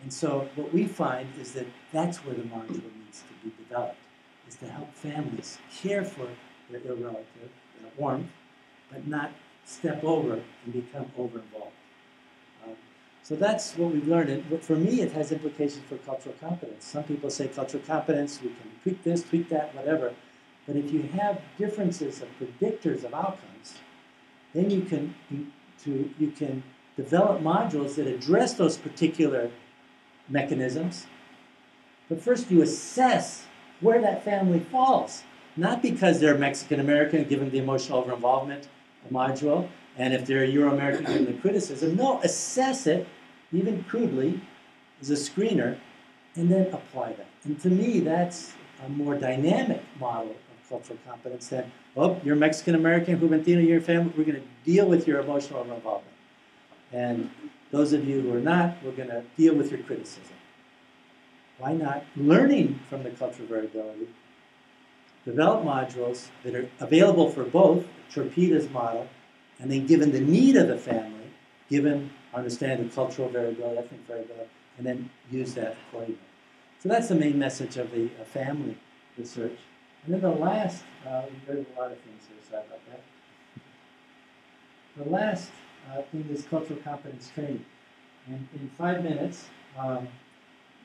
Speaker 3: And so what we find is that that's where the module needs to be developed, is to help families care for their ill relative, their warmth, but not step over and become over-involved. So that's what we've learned. And for me, it has implications for cultural competence. Some people say cultural competence, we can tweak this, tweak that, whatever. But if you have differences of predictors of outcomes, then you can develop modules that address those particular mechanisms. But first you assess where that family falls. Not because they're Mexican-American, given the emotional over-involvement module, and if they're Euro-American, given the criticism. No, assess it, even crudely, as a screener, and then apply that. And to me, that's a more dynamic model of cultural competence than, oh, you're Mexican-American, Juventino, you're your family, we're going to deal with your emotional over-involvement. And those of you who are not, we're going to deal with your criticism. Why not? Learning from the cultural variability, develop modules that are available for both, Chorpita's model, and then given the need of the family, given our understanding of cultural variability, ethnic variability, and then use that accordingly. So that's the main message of the family research. And then the last, we heard a lot of things here, sorry about that. The last thing is cultural competence training. And in 5 minutes,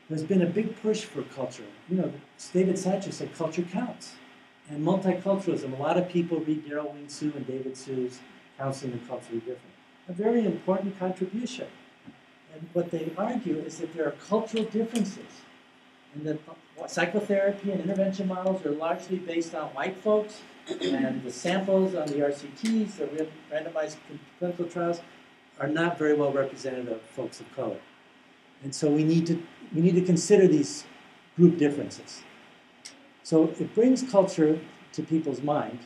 Speaker 3: there's been a big push for culture. You know, David Satcher said culture counts. And multiculturalism, a lot of people read Daryl Wing Su and David Su's Counseling and Culturally Different. A very important contribution. And what they argue is that there are cultural differences. And that psychotherapy and intervention models are largely based on white folks, and the samples on the RCTs, the randomized clinical trials, are not very well representative of folks of color. And so we need to consider these group differences. So it brings culture to people's mind,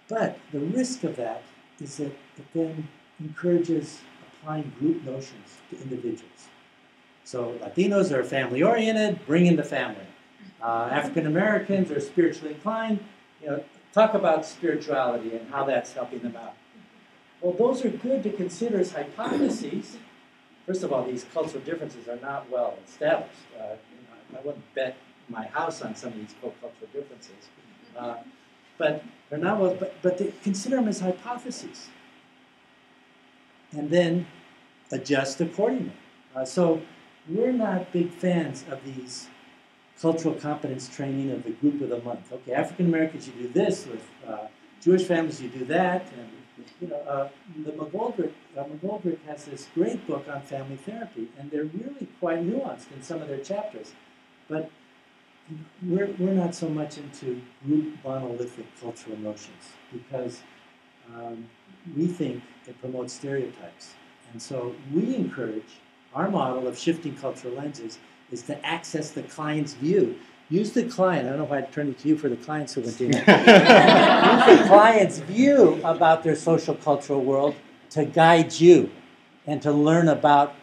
Speaker 3: but the risk of that is that it then encourages applying group notions to individuals. So Latinos are family-oriented, bring in the family. African Americans are spiritually inclined, you know, talk about spirituality and how that's helping them out. Well, those are good to consider as hypotheses. First of all, these cultural differences are not well established. I wouldn't bet my house on some of these cultural differences. But they're not well, but they consider them as hypotheses. And then adjust accordingly. So we're not big fans of these cultural competence training of the group of the month. Okay, African Americans, you do this. With Jewish families, you do that. And you know, the McGoldrick has this great book on family therapy, and they're really quite nuanced in some of their chapters. But we're not so much into group monolithic cultural notions because we think it promotes stereotypes. And so we encourage Our model of shifting cultural lenses is to access the client's view. Use the client, I don't know if I'd turn it to you for the clients who went in. Use the client's view about their social cultural world to guide you and to learn about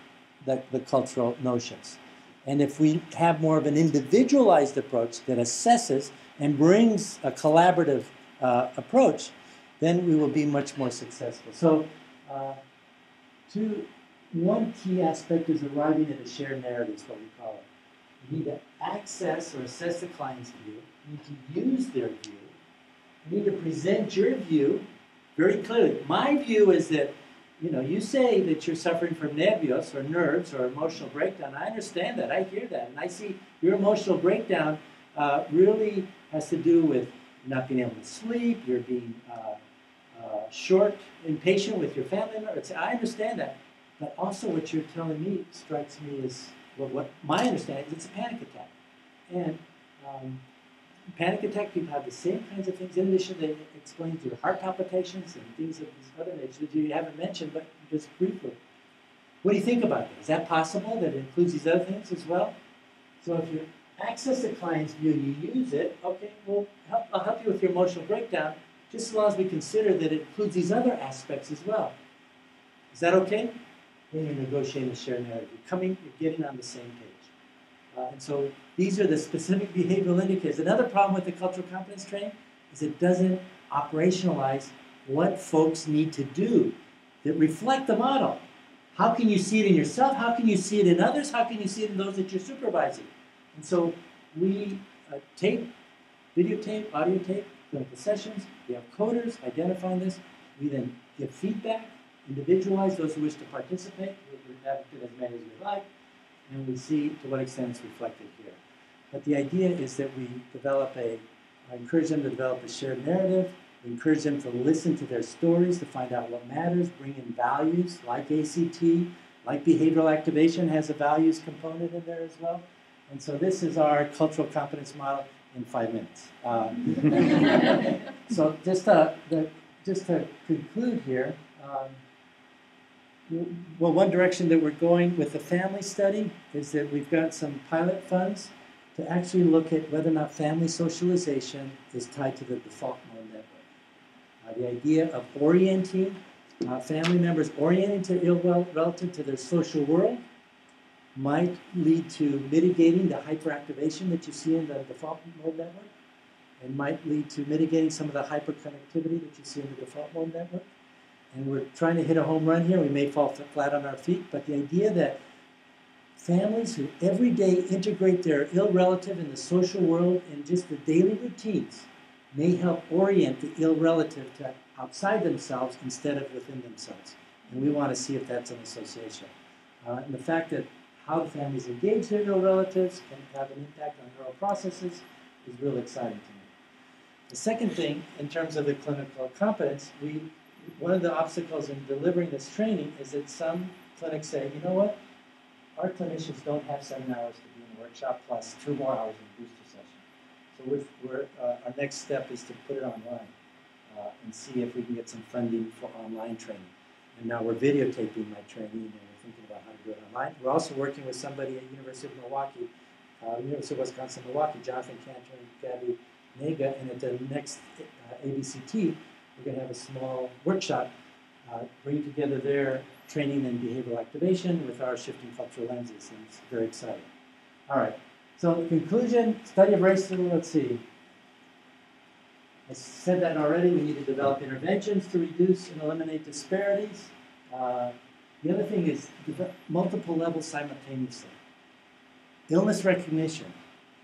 Speaker 3: the cultural notions. And if we have more of an individualized approach that assesses and brings a collaborative approach, then we will be much more successful. So one key aspect is arriving at a shared narrative, is what we call it. You need to access or assess the client's view. You need to use their view. You need to present your view very clearly. My view is that, you say that you're suffering from nebios or nerves or emotional breakdown. I understand that. I hear that. And I see your emotional breakdown really has to do with not being able to sleep, you're being short, impatient with your family members. I understand that. But also what you're telling me strikes me as, well, what my understanding is, it's a panic attack. And panic attack people have the same kinds of things. In addition, they explain through heart palpitations and things of this other nature that you haven't mentioned, but just briefly. What do you think about that? Is that possible, that it includes these other things as well? So if you access the client's view and you use it, okay, well, I'll help you with your emotional breakdown, just as long as we consider that it includes these other aspects as well. Is that okay? Then you're negotiating the shared narrative. You're getting on the same page. And so these are the specific behavioral indicators. Another problem with the cultural competence training is it doesn't operationalize what folks need to do that reflect the model. How can you see it in yourself? How can you see it in others? How can you see it in those that you're supervising? And so we videotape, audio tape, clinical sessions. We have coders identifying this. We then give feedback, individualize those who wish to participate. We advocate as many as we like. And we see to what extent it's reflected here. But the idea is that we encourage them to develop a shared narrative. We encourage them to listen to their stories to find out what matters, bring in values like ACT, like behavioral activation has a values component in there as well. And so this is our cultural competence model in 5 minutes. So just to conclude here, well, one direction that we're going with the family study is that we've got some pilot funds to actually look at whether or not family socialization is tied to the default mode network. The idea of orienting family members, orienting to ill relative to their social world, might lead to mitigating the hyperactivation that you see in the default mode network, and might lead to mitigating some of the hyperconnectivity that you see in the default mode network. And we're trying to hit a home run here. We may fall flat on our feet, but the idea that families who every day integrate their ill relative in the social world in just the daily routines may help orient the ill relative to outside themselves instead of within themselves. And we want to see if that's an association. And the fact that how the families engage their ill relatives can have an impact on neural processes is really exciting to me. The second thing, in terms of the clinical competence, one of the obstacles in delivering this training is that some clinics say, you know what, our clinicians don't have 7 hours to be in a workshop plus 2 more hours in booster session. So our next step is to put it online and see if we can get some funding for online training. And now we're videotaping my training and we're thinking about how to do it online. We're also working with somebody at University of Milwaukee, University of Wisconsin-Milwaukee, Jonathan Cantor and Gabby Nega, and at the next ABCT, we're going to have a small workshop bring together their training and behavioral activation with our shifting cultural lenses, and it's very exciting. All right, so in conclusion, study of racism, let's see. I said that already, we need to develop interventions to reduce and eliminate disparities. The other thing is multiple levels simultaneously. Illness recognition,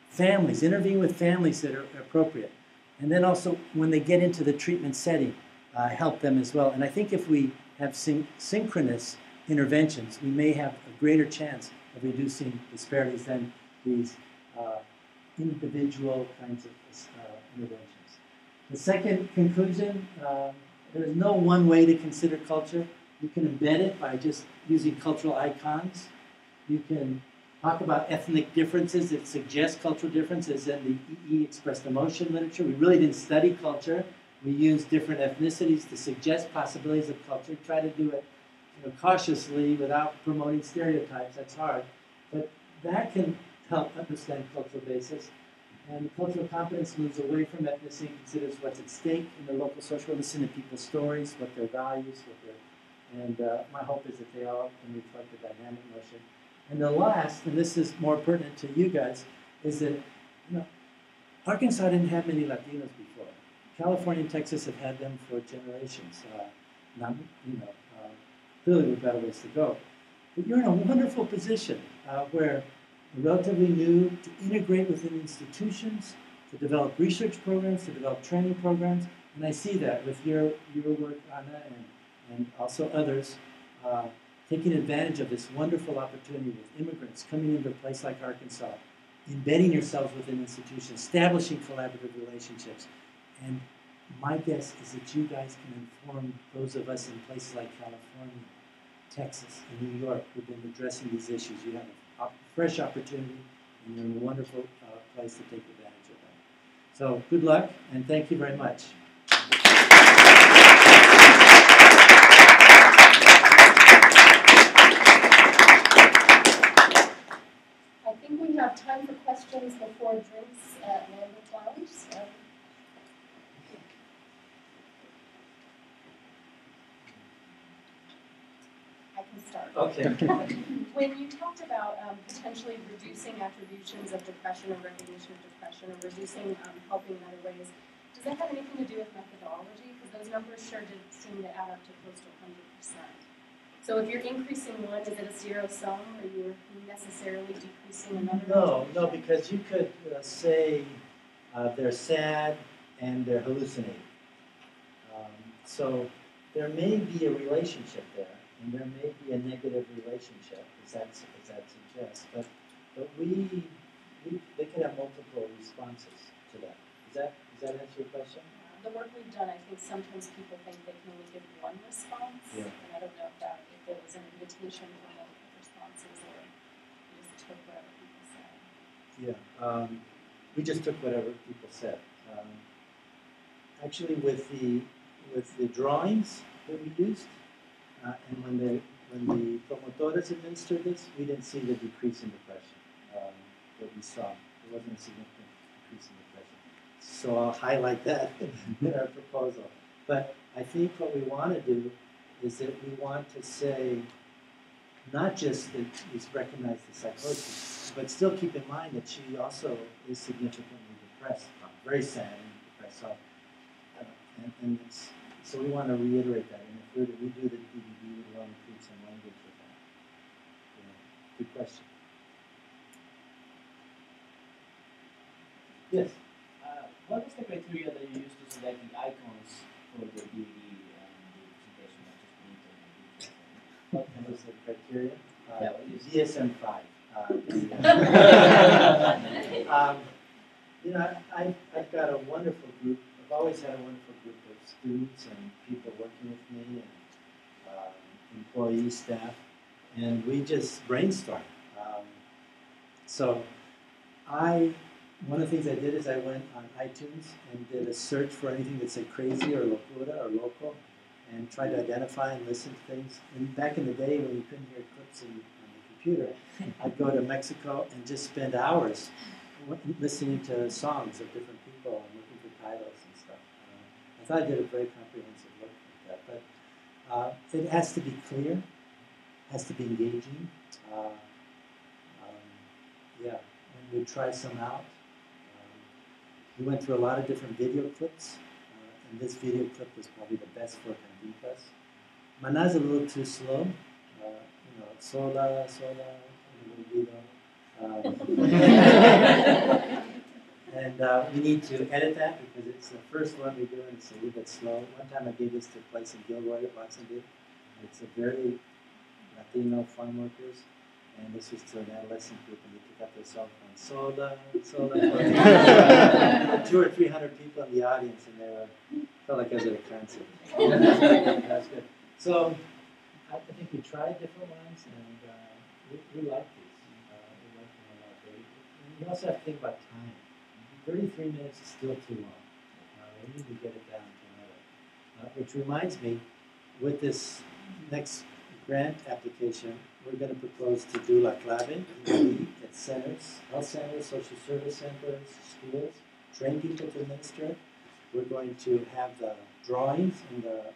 Speaker 3: families, intervene with families that are appropriate. And then also, when they get into the treatment setting, help them as well. And I think if we have synchronous interventions, we may have a greater chance of reducing disparities than these individual kinds of interventions. The second conclusion, there is no one way to consider culture. You can embed it by just using cultural icons. You can talk about ethnic differences that suggest cultural differences in the EE expressed emotion literature. We really didn't study culture. We used different ethnicities to suggest possibilities of culture, try to do it cautiously without promoting stereotypes. That's hard. But that can help understand cultural basis. And cultural competence moves away from ethnicity and considers what's at stake in the local social, listen to people's stories, what their values, and my hope is that they all can reflect the dynamic notion. And the last, and this is more pertinent to you guys, is that Arkansas didn't have many Latinos before. California and Texas have had them for generations. Clearly we've got a ways to go. But you're in a wonderful position where you're relatively new to integrate within institutions, to develop research programs, to develop training programs. And I see that with your work, Anna, and also others, taking advantage of this wonderful opportunity with immigrants coming into a place like Arkansas, embedding yourselves within institutions, establishing collaborative relationships. And my guess is that you guys can inform those of us in places like California, Texas, and New York who've been addressing these issues. You have a fresh opportunity, and you're in a wonderful place to take advantage of that. So good luck, and thank you very much.
Speaker 4: I think we have time for questions before drinks at Lambert Lounge. So. I can start.
Speaker 3: Okay.
Speaker 4: When you talked about potentially reducing attributions of depression and recognition of depression and reducing helping in other ways, does that have anything to do with methodology? Because those numbers sure did seem to add up to close to 100%. So if you're increasing one, is it a zero sum, or you're necessarily decreasing another?
Speaker 3: No, because you could say they're sad and they're hallucinating. So there may be a relationship there, and there may be a negative relationship, as that suggests. But they could have multiple responses to that. Does that answer your question?
Speaker 4: The work we've done, I think sometimes people think they can only give one response,
Speaker 3: Yeah.
Speaker 4: and I don't know if it was an invitation for multiple responses or you just took whatever people said.
Speaker 3: Yeah, we just took whatever people said. Actually, with the drawings that we used, and when the promotores administered this, we didn't see the decrease in depression that we saw. There wasn't a significant decrease in depression. So I'll highlight that in our proposal. But I think what we want to do is that we want to say not just that we recognize the psychosis, but still keep in mind that she also is significantly depressed, very sad and depressed. So we want to reiterate that. And if we do the DVD, we want to include some language with that. Yeah. Good question. Yes?
Speaker 5: What was the criteria that you used to select the icons for the DVD and the presentation, not just
Speaker 3: What was the criteria?
Speaker 5: Yeah, what is
Speaker 3: DSM-5. I've got a wonderful group. I've always had a wonderful group of students and people working with me, and employees, staff, and we just brainstorm. One of the things I did is I went on iTunes and did a search for anything that said crazy or locura or local, and tried to identify and listen to things. And back in the day when you couldn't hear clips on the computer, I'd go to Mexico and just spend hours listening to songs of different people and looking for titles and stuff. I thought I did a very comprehensive look at that. But it has to be clear, has to be engaging. And we try some out. We went through a lot of different video clips, and this video clip was probably the best for Canditas. Mana's a little too slow. Sola, and we need to edit that because it's the first one we do and it's a little bit slow. One time I gave this to a place in Gilroy, Watsonville. It's a very Latino farm workers. And this was to an adolescent group, and they took up their cell phone. Soda. 200 or 300 people in the audience, and they felt like I was at a concert. That's good. So I think we tried different ones, and we like these. We like them a lot. And you also have to think about time. 33 minutes is still too long. We need to get it down to another. Which reminds me, with this next grant application, we're gonna propose to do La Clave at centers, health centers, social service centers, schools, train people to administer it. We're going to have the drawings and the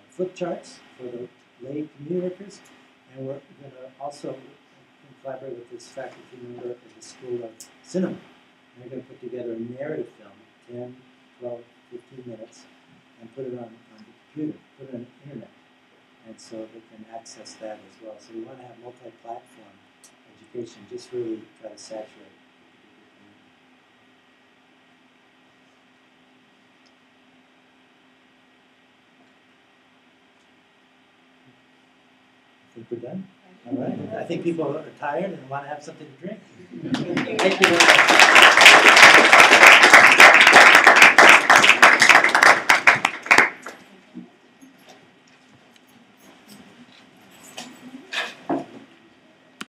Speaker 3: flip charts for the lay community workers. And we're gonna also collaborate with this faculty member at the School of Cinema. And we're gonna put together a narrative film, 10, 12, 15 minutes, and put it on the computer, put it on the internet. And so they can access that as well. So we want to have multi-platform education, just really try to saturate. I think we're done. All right. I think people are tired and want to have something to drink. Thank you very much.